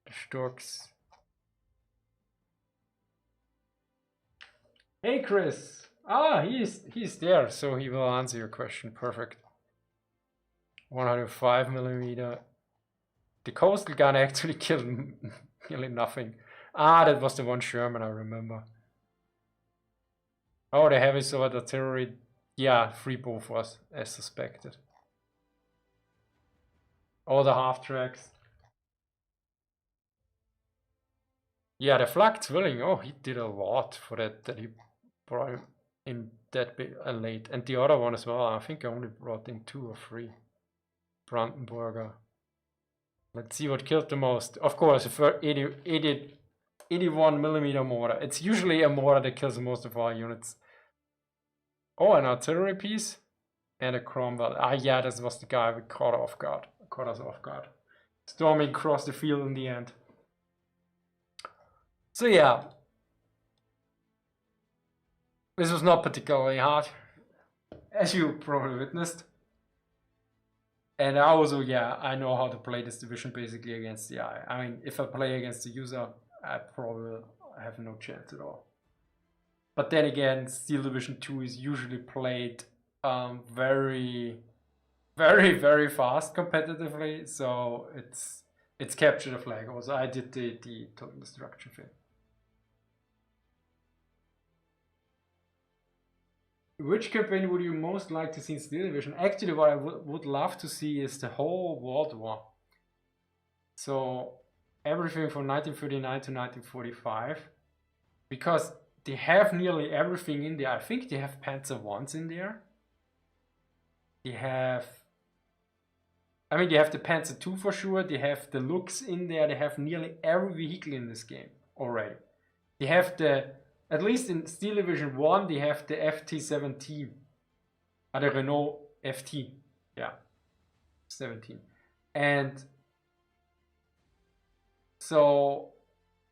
The Storks. Hey Chris! Ah, he's there, so he will answer your question. Perfect. 105mm. The coastal gun actually killed nearly nothing. Ah, that was the one Sherman, I remember. Oh, the heavy sword artillery. Yeah, free both was as suspected. All the half tracks. Yeah, the Flak Zwilling. Oh, he did a lot for that he brought him in that bit late. And the other one as well. I think I only brought in 2 or 3. Brandenburger. Let's see what killed the most. Of course, for 80 81mm mortar. It's usually a mortar that kills most of our units. Oh, an artillery piece and a Cromwell. Ah, yeah, this was the guy we caught us off guard. Storming across the field in the end. So yeah, this was not particularly hard, as you probably witnessed. And also, yeah, I know how to play this division basically against the AI. I mean, if I play against the user, I probably have no chance at all. But then again, Steel Division 2 is usually played very, very, very fast competitively. So it's capture the flag. Also, I did the total destruction thing. Which campaign would you most like to see in Steel Division? Actually, what I would love to see is the whole World War. So everything from 1939 to 1945. Because they have nearly everything in there. I think they have Panzer Is in there. They have... I mean, they have the Panzer II for sure. They have the Lux in there. They have nearly every vehicle in this game already. They have the... At least in Steel Division 1, they have the FT-17. The Renault FT. Yeah. 17. And so...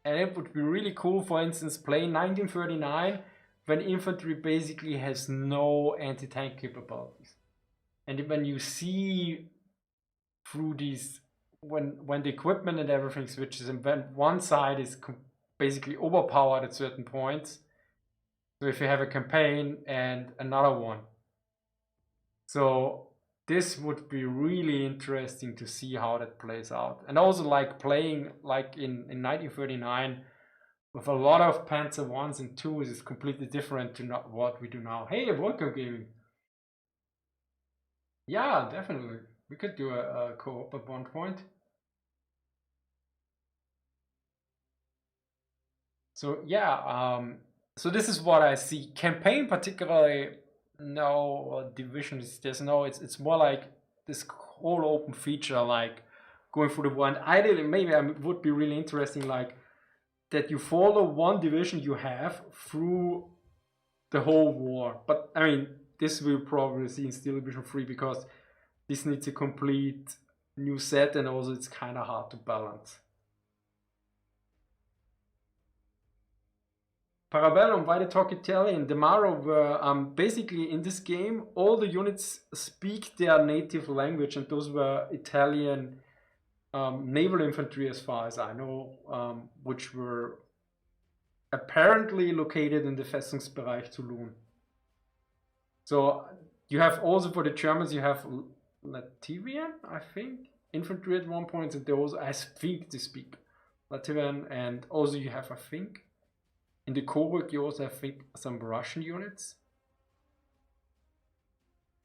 And it would be really cool, for instance, playing 1939 when infantry basically has no anti-tank capabilities. And when you see through these, when the equipment and everything switches, and when one side is basically overpowered at certain points. So if you have a campaign and another one. So this would be really interesting to see how that plays out. And also like playing like in 1939 with a lot of Panzer Is and Is is completely different to not what we do now. Hey, welcome gaming. Yeah, definitely. We could do a co-op at one point. So yeah, so this is what I see. Campaign particularly, no divisions. There's no. It's more like this whole open feature, like going through the war. And ideally, maybe it would be really interesting, like that you follow one division you have through the whole war. But I mean, this we'll probably see in Steel Division 3 because this needs a complete new set, and also it's kind of hard to balance. Parabellum, why they talk Italian? The Maro were basically in this game, all the units speak their native language, and those were Italian naval infantry as far as I know, which were apparently located in the Festungsbereich Toulon. So you have also for the Germans, you have Latvian, I think, infantry at one point, and they also, I think they speak Latvian, and also you have, I think, in the Coburg, you also have, I think, some Russian units.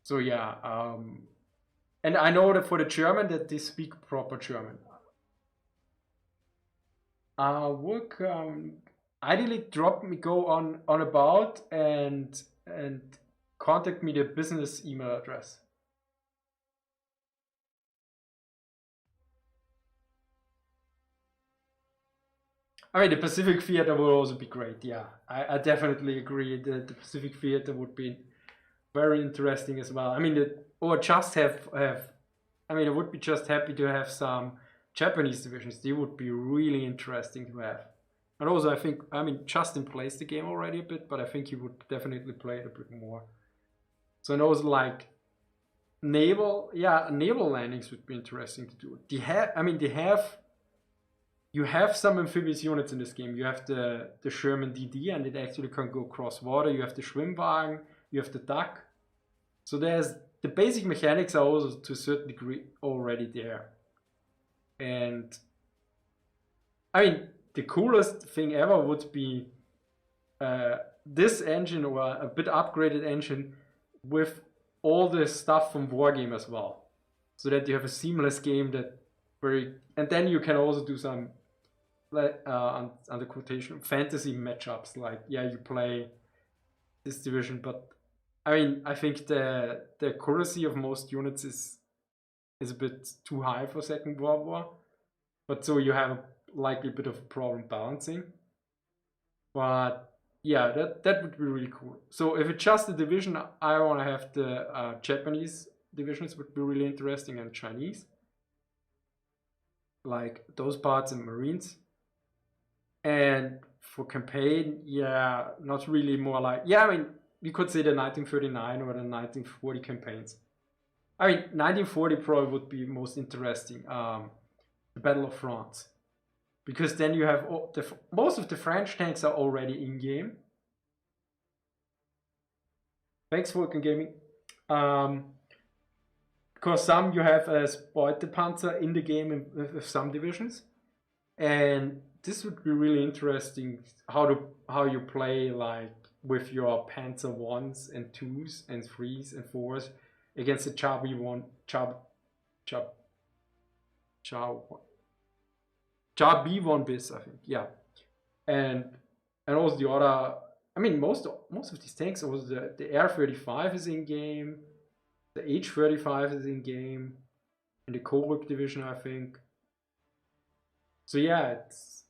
So yeah, and I know that for the German that they speak proper German. Work ideally go on about and contact me the business email address. I mean, the Pacific Theater will also be great. Yeah, I definitely agree. The Pacific Theater would be very interesting as well. I mean, or just have. I mean, I would be just happy to have some Japanese divisions. They would be really interesting to have. And also, I think, I mean, Justin plays the game already a bit, but I think he would definitely play it a bit more. So, and also like naval landings would be interesting to do. You have some amphibious units in this game. You have the Sherman DD, and it actually can go cross water. You have the Schwimmwagen, you have the Duck. So there's the basic mechanics are also to a certain degree already there. And I mean, the coolest thing ever would be this engine, or a bit upgraded engine with all the stuff from Wargame as well. So that you have a seamless game and then you can also do some under quotation fantasy matchups, like you play this division, but I mean, I think the accuracy of most units is a bit too high for Second World War, but so you have likely a bit of a problem balancing. But yeah, that would be really cool. So if it's just a division, I want to have the Japanese divisions would be really interesting, and Chinese, like those parts and Marines. And for campaign, yeah, not really, more like, yeah, I mean, you could say the 1939 or the 1940 campaigns. I mean, 1940 probably would be most interesting, the Battle of France. Because then you have most of the French tanks are already in game. Thanks, Vulcan Gaming. Because some you have as Beutepanzer in the game with some divisions, and this would be really interesting how you play like with your Panzer 1s and 2s and 3s and 4s against the Char B1 bis, I think, yeah, and also the other. I mean, most of these tanks, also the R35 is in game, the H35 is in game, in the Koruk division, I think. So yeah, it's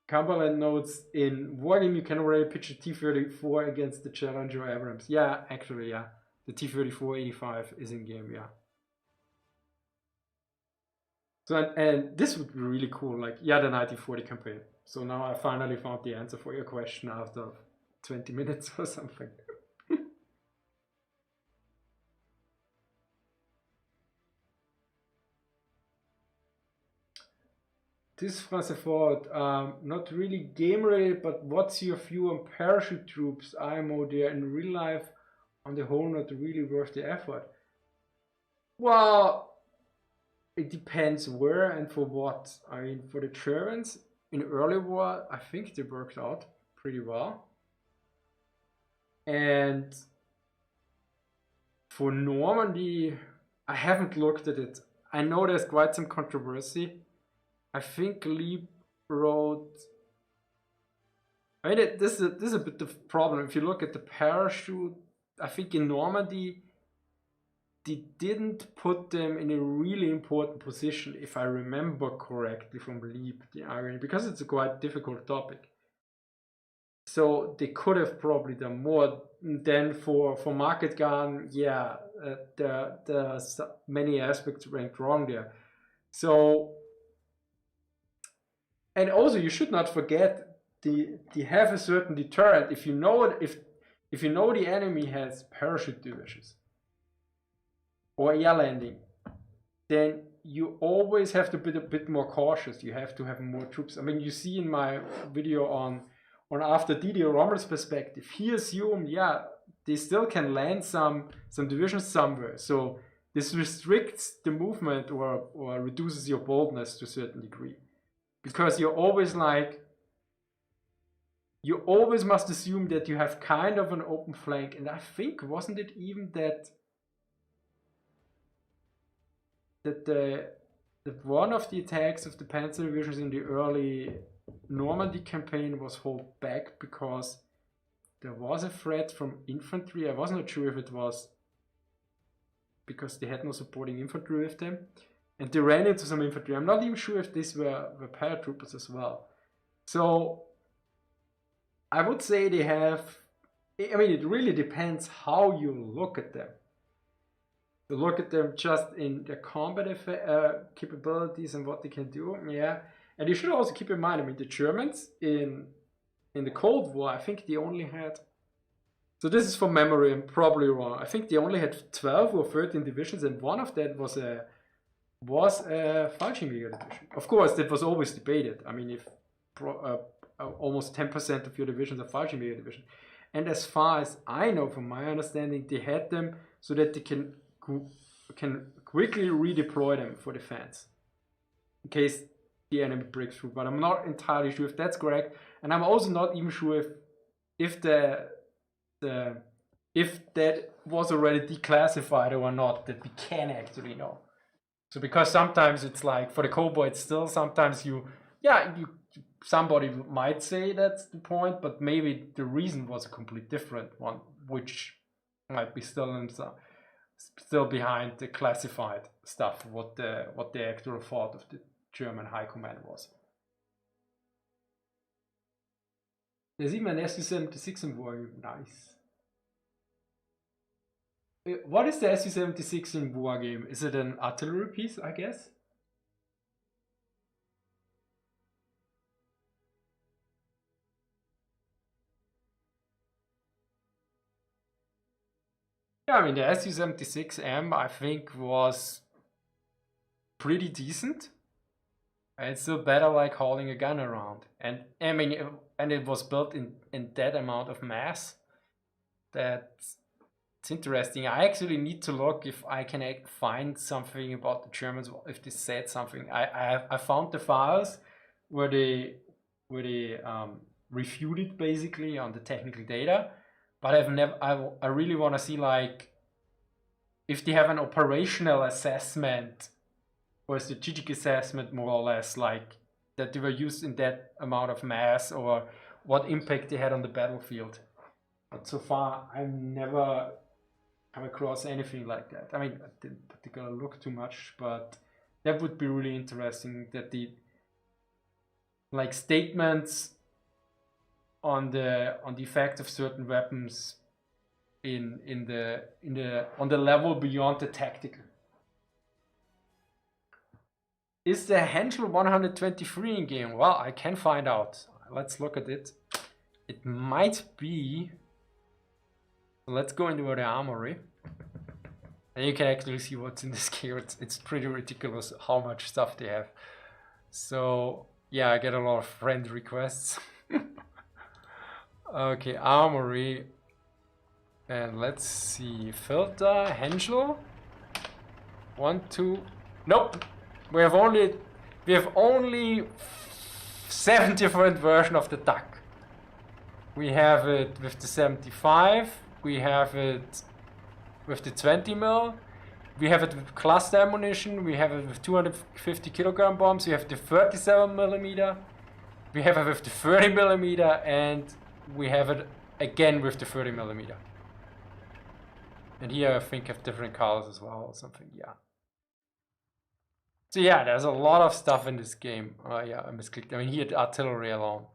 Cumberland notes in Wargame you can already pitch a T-34 against the Challenger Abrams. Yeah, actually, yeah, the T-34-85 is in game, yeah. So and this would be really cool, like, yeah, the 1940 campaign. So now I finally found the answer for your question after 20 minutes or something. This was a thought, not really game related, but what's your view on parachute troops, IMO there in real life, on the whole not really worth the effort? Well, it depends where and for what. I mean, for the Germans in early war, I think they worked out pretty well. And for Normandy, I haven't looked at it. I know there's quite some controversy. I think Lee wrote. I mean, this is a bit of a problem. If you look at the parachute, I think in Normandy, they didn't put them in a really important position, if I remember correctly from Leap, the irony, because it's a quite difficult topic. So they could have probably done more. Then for Market Gun, yeah, there's many aspects went wrong there. So, and also you should not forget they have a certain deterrent. If you know if you know the enemy has parachute divisions or air landing, then you always have to be a bit more cautious. You have to have more troops. I mean, you see in my video on after Didier Rommel's perspective, he assumed, yeah, they still can land some divisions somewhere. So this restricts the movement or reduces your boldness to a certain degree. Because you always must assume that you have kind of an open flank. And I think, wasn't it even that one of the attacks of the Panzer divisions in the early Normandy campaign was held back because there was a threat from infantry. I was not sure if it was because they had no supporting infantry with them, and they ran into some infantry. I'm not even sure if these were paratroopers as well. So I would say they have. I mean, it really depends how you look at them. To look at them just in their combat capabilities and what they can do, yeah. And you should also keep in mind, I mean, the Germans in the Cold War, I think they only had. So this is from memory, I'm probably wrong. I think they only had 12 or 13 divisions, and one of that was a Fallschirmjäger division. Of course, that was always debated. I mean, if almost 10% of your divisions are Fallschirmjäger division, and as far as I know, from my understanding, they had them so that they can quickly redeploy them for defense in case the enemy breaks through. But I'm not entirely sure if that's correct, and I'm also not even sure if that was already declassified or not, that we can actually know. So because sometimes it's like for the Cobra, it's still sometimes somebody might say that's the point, but maybe the reason was a completely different one, which might be still behind the classified stuff, what the actual thought of the German high command was. There's even an SU-76 in Wargame. Nice. What is the SU-76 in Wargame? Is it an artillery piece, I guess? Yeah, I mean, the SU-76M, I think, was pretty decent. It's still better like hauling a gun around. And I mean, and it was built in that amount of mass. That's it's interesting. I actually need to look if I can find something about the Germans, if they said something. I found the files where they refuted basically on the technical data, but I really want to see like if they have an operational assessment or a strategic assessment, more or less, like that they were used in that amount of mass or what impact they had on the battlefield. But so far, I've never come across anything like that. I mean, I didn't particularly look too much, but that would be really interesting, that the like statements on the effect of certain weapons on the level beyond the tactical. Is the Henschel 123 in game? Well, I can find out. Let's look at it. It might be. Let's go into the Armory. And you can actually see what's in this game. It's pretty ridiculous how much stuff they have. So, yeah, I get a lot of friend requests. Okay, Armory. And let's see. Filter, Henschel. 1, 2. Nope. We have only 7 different versions of the duck. We have it with the 75. We have it with the 20 mil. We have it with cluster ammunition. We have it with 250 kilogram bombs. We have the 37 millimeter. We have it with the 30 millimeter, and we have it again with the 30 millimeter. And here I think have different colors as well or something. Yeah. So yeah, there's a lot of stuff in this game. Yeah, I misclicked. I mean, here the artillery alone.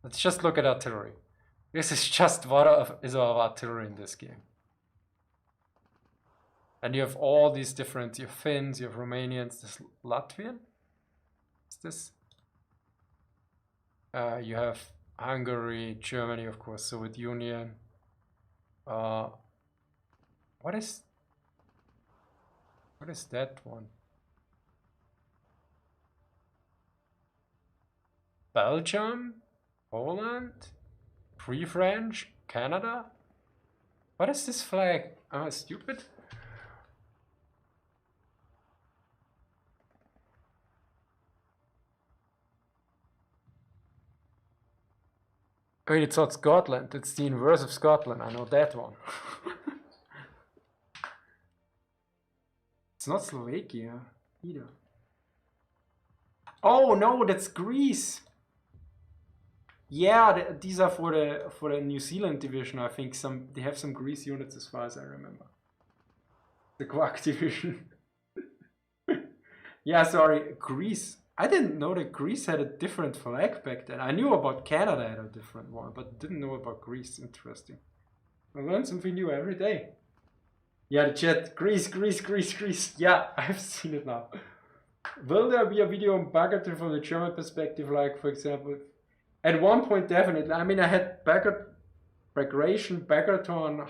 Let's just look at artillery. This is just what is of artillery in this game. And you have all these different, you have Finns, you have Romanians, this Latvian. What's this? You have Hungary, Germany, of course, Soviet Union. What is that one? Belgium, Poland, Free French, Canada. What is this flag? Am I stupid? I mean, it's not Scotland. It's the inverse of Scotland. I know that one. It's not Slovakia either. Oh no, that's Greece. Yeah, these are for the New Zealand division. I think they have some Greece units as far as I remember. The Quark division. Yeah, sorry, Greece. I didn't know that Greece had a different flag back then. I knew about Canada had a different one, but didn't know about Greece. Interesting. I learn something new every day. Yeah, the chat. Greece. Yeah, I've seen it now. Will there be a video on Bugatti from the German perspective, like, for example, at one point, definitely. I mean, I had Bagaton,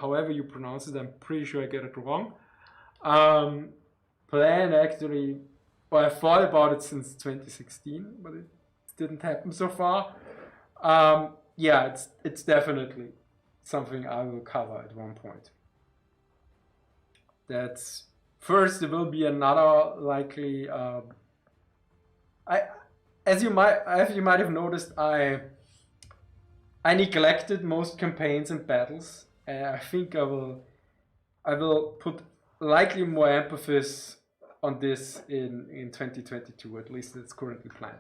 however you pronounce it, I'm pretty sure I get it wrong. Plan actually, well, I thought about it since 2016, but it didn't happen so far. Yeah, it's definitely something I will cover at one point. That's first. There will be another likely. As you might have noticed, I neglected most campaigns and battles. I think I will put likely more emphasis on this in 2022. At least it's currently planned.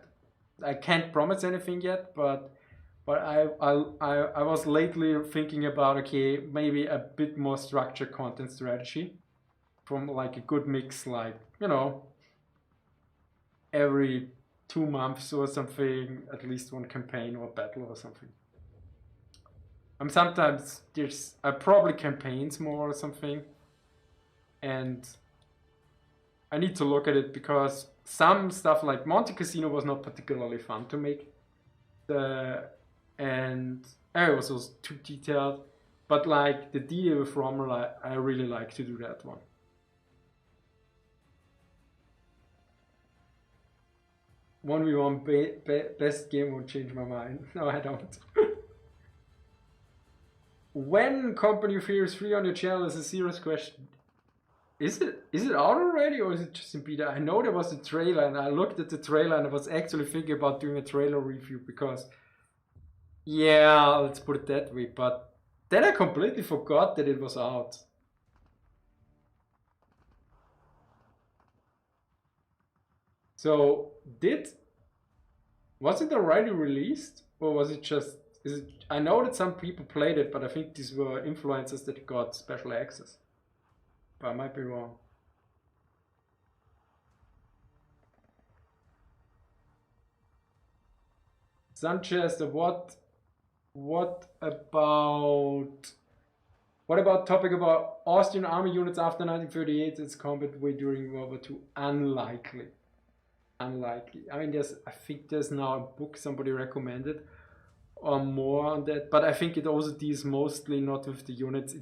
I can't promise anything yet, but I was lately thinking about, okay, maybe a bit more structured content strategy from like a good mix, like, you know, every 2 months or something, at least one campaign or battle or something. Sometimes there's probably campaigns more or something, and I need to look at it because some stuff like Monte Casino was not particularly fun to make, and it was also too detailed. But like the deal with Rommel, I really like to do that one. One v one best game won't change my mind. No, I don't. When Company of Heroes 3 on your channel is a serious question. Is it out already or is it just in beta? I know there was a trailer and I looked at the trailer and I was actually thinking about doing a trailer review because, yeah, let's put it that way. But then I completely forgot that it was out. So was it already released or was it just? I know that some people played it, but I think these were influencers that got special access. But I might be wrong. Sanchez, what about topic about Austrian army units after 1938? Its combat way during World War II? Unlikely. I mean, I think there's now a book somebody recommended or more on that, but I think it also deals mostly not with the units.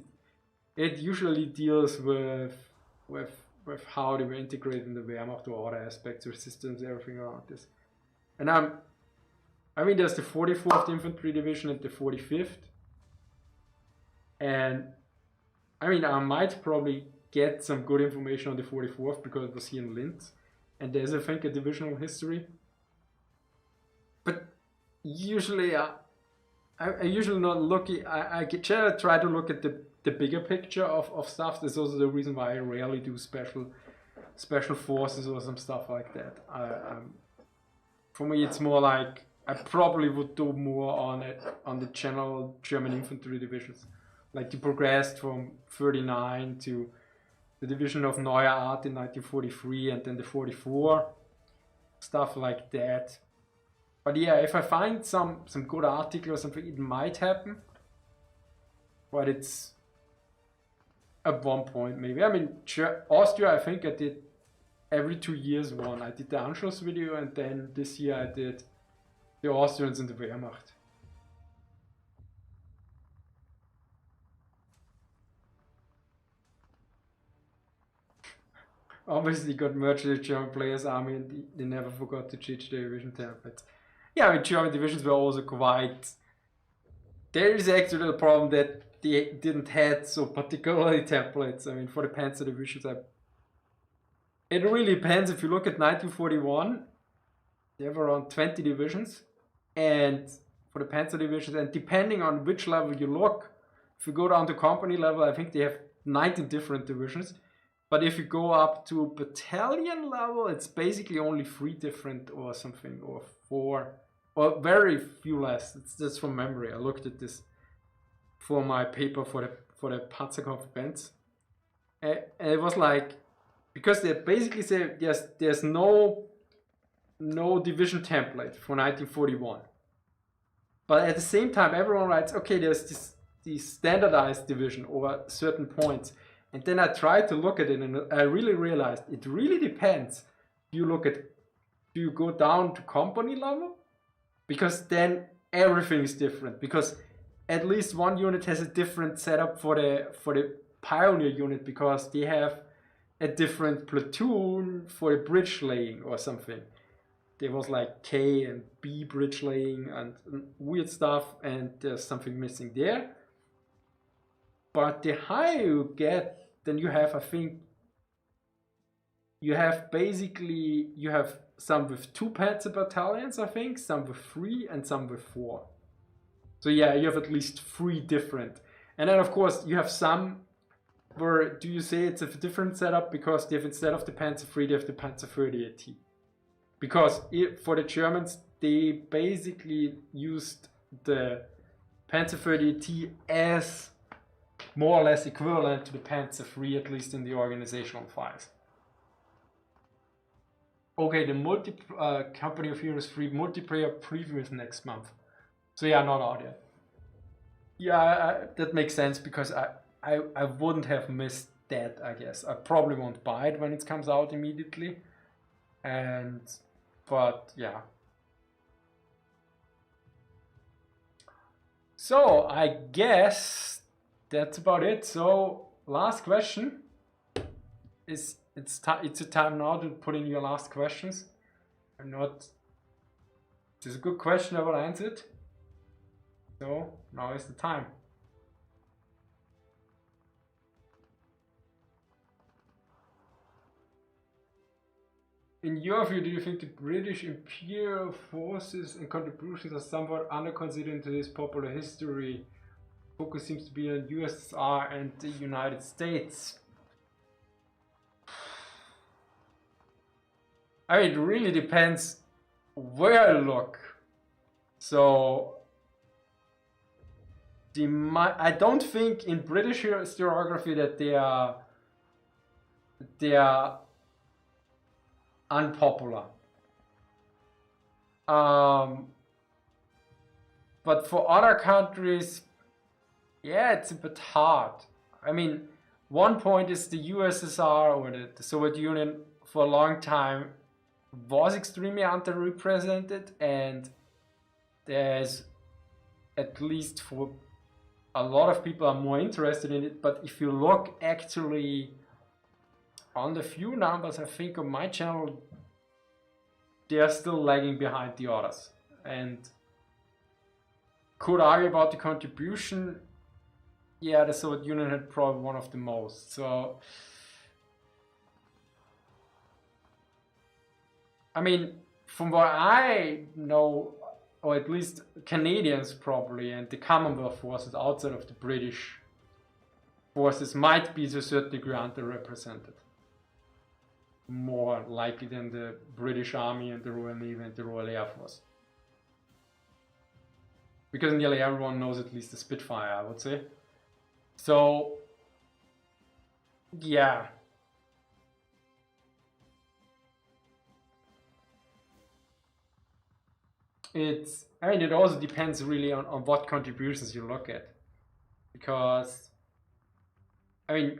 It usually deals with how they were integrated in the Wehrmacht or other aspects or systems, everything around this. And I mean, there's the 44th Infantry Division and the 45th. And I mean, I might probably get some good information on the 44th because it was here in Linz. And there's, I think, a divisional history. But usually, I usually not looking. I try to look at the bigger picture of stuff. That's also the reason why I rarely do special forces or some stuff like that. For me, it's more like I probably would do more on the general German infantry divisions, like you progressed from 39 to the division of Neue Art in 1943 and then the 44, stuff like that. But yeah, if I find some good article or something, it might happen. But it's at one point maybe. I mean, Austria, I think I did every 2 years one. I did the Anschluss video and then this year I did the Austrians in the Wehrmacht. Obviously got merged with the German players' army and they never forgot to change their division templates. Yeah, I mean, German divisions were also quite... There is actually a problem that they didn't have so particularly templates. I mean, for the Panzer divisions, it really depends. If you look at 1941, they have around 20 divisions. And for the Panzer divisions, and depending on which level you look, if you go down to company level, I think they have 19 different divisions. But if you go up to battalion level, it's basically only 3 different or something, or 4, or very few less. It's just from memory. I looked at this for my paper for the Panzerkampfbands. And it was like, because they basically say there's no division template for 1941. But at the same time, everyone writes, okay, there's this standardized division or certain points. And then I tried to look at it and I really realized it really depends. Do you go down to company level? Because then everything is different. Because at least one unit has a different setup for the pioneer unit because they have a different platoon for the bridge laying or something. There was like K and B bridge laying and weird stuff, and there's something missing there. But the higher you get, then you have, I think, you have some with 2 Panzer battalions, I think, some with 3 and some with 4. So yeah, you have at least 3 different. And then of course you have some where, do you say it's a different setup because they have, instead of the Panzer 3, they have the Panzer 30 AT. Because for the Germans, they basically used the Panzer 30 AT as more or less equivalent to the Panzer 3, at least in the organizational files. Okay, the Company of Heroes 3 multiplayer preview is next month. So yeah, not out yet. Yeah, that makes sense because I wouldn't have missed that, I guess. I probably won't buy it when it comes out immediately. But yeah. So I guess that's about it. So last question is it's a time now to put in your last questions. It's a good question, I will answer it. So now is the time. In your view, do you think the British imperial forces and contributions are somewhat underconsidered in today's popular history? Focus seems to be on USSR and the United States. I mean, it really depends where you look. So I don't think in British historiography that they are unpopular. But for other countries, yeah, it's a bit hard. I mean, one point is the USSR or the Soviet Union for a long time was extremely underrepresented, and there's, at least for a lot of people, are more interested in it. But if you look actually on the few numbers, I think on my channel, they are still lagging behind the others. And could argue about the contribution. Yeah, the Soviet Union had probably one of the most. So, I mean, from what I know, or at least Canadians probably, and the Commonwealth forces outside of the British forces might be to a certain degree underrepresented. More likely than the British Army and the Royal Navy and the Royal Air Force. Because nearly everyone knows at least the Spitfire, I would say. So, yeah. It also depends really on what contributions you look at. Because, I mean,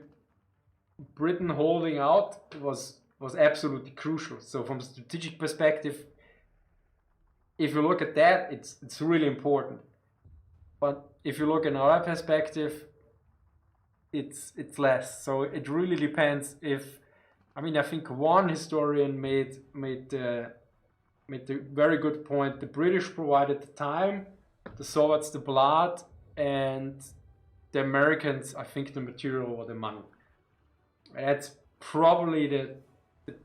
Britain holding out was absolutely crucial. So from a strategic perspective, if you look at that, it's really important. But if you look at another perspective, it's less. So it really depends if, I mean, I think one historian made the very good point. The British provided the time, the Soviets the blood, and the Americans, I think, the material or the money. That's probably the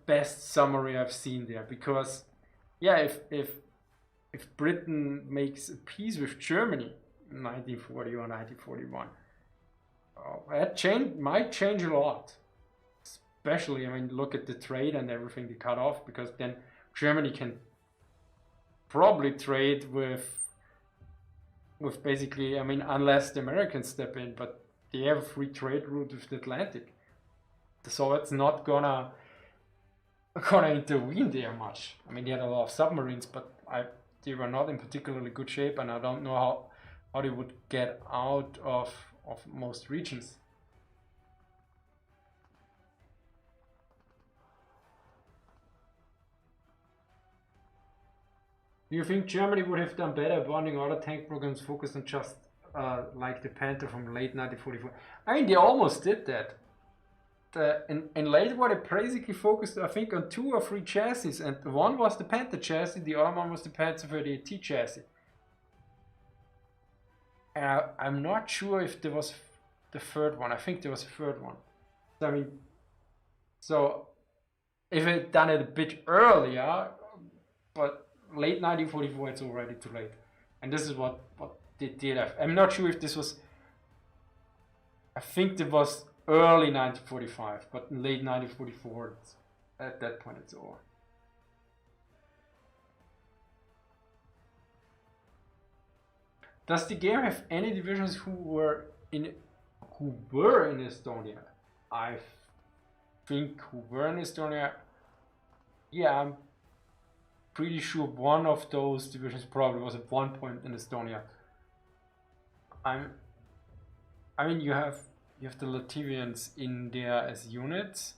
best summary I've seen there, because yeah, if Britain makes a peace with Germany in 1940 or 1941, that might change a lot. Especially, I mean, look at the trade and everything they cut off, because then Germany can probably trade with basically, I mean, unless the Americans step in, but they have a free trade route with the Atlantic. The Soviets not gonna intervene there much. I mean, they had a lot of submarines, but they were not in particularly good shape, and I don't know how they would get out of most regions. Do you think Germany would have done better bonding other tank programs focused on just like the Panther from late 1944? I mean, they almost did that. In late war, they basically focused, I think, on 2 or 3 chassis, and one was the Panther chassis, the other one was the Panther 38T chassis. And I'm not sure if there was the third one. I think there was a third one. So, I mean, if it done it a bit earlier, but late 1944, it's already too late. And this is what they did. I'm not sure if this was, I think it was early 1945, but in late 1944, at that point it's over. Does the game have any divisions who were in Estonia? I think who were in Estonia Yeah, I'm pretty sure one of those divisions probably was at one point in Estonia. I mean, you have the Latvians in there as units,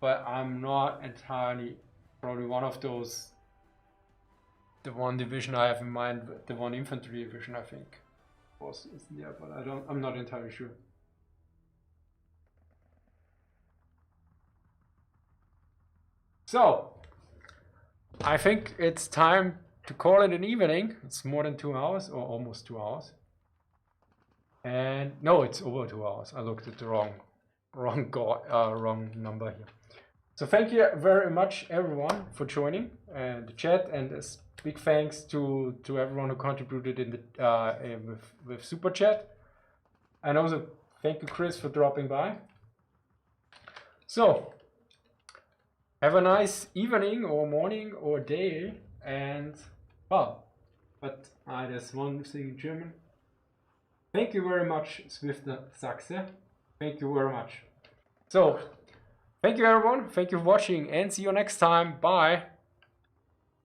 but I'm not entirely probably one of those. The one division I have in mind, the one infantry division, I think, was in there, but I'm not entirely sure. So, I think it's time to call it an evening. It's more than 2 hours, or almost 2 hours. And no, it's over 2 hours. I looked at the wrong number here. So thank you very much, everyone, for joining the chat, and a big thanks to everyone who contributed in the with Super Chat. And also thank you, Chris, for dropping by. So have a nice evening or morning or day, and well, but there's one thing in German. Thank you very much, Swifter Sachse. Thank you very much. So, thank you everyone, thank you for watching, and see you next time. Bye.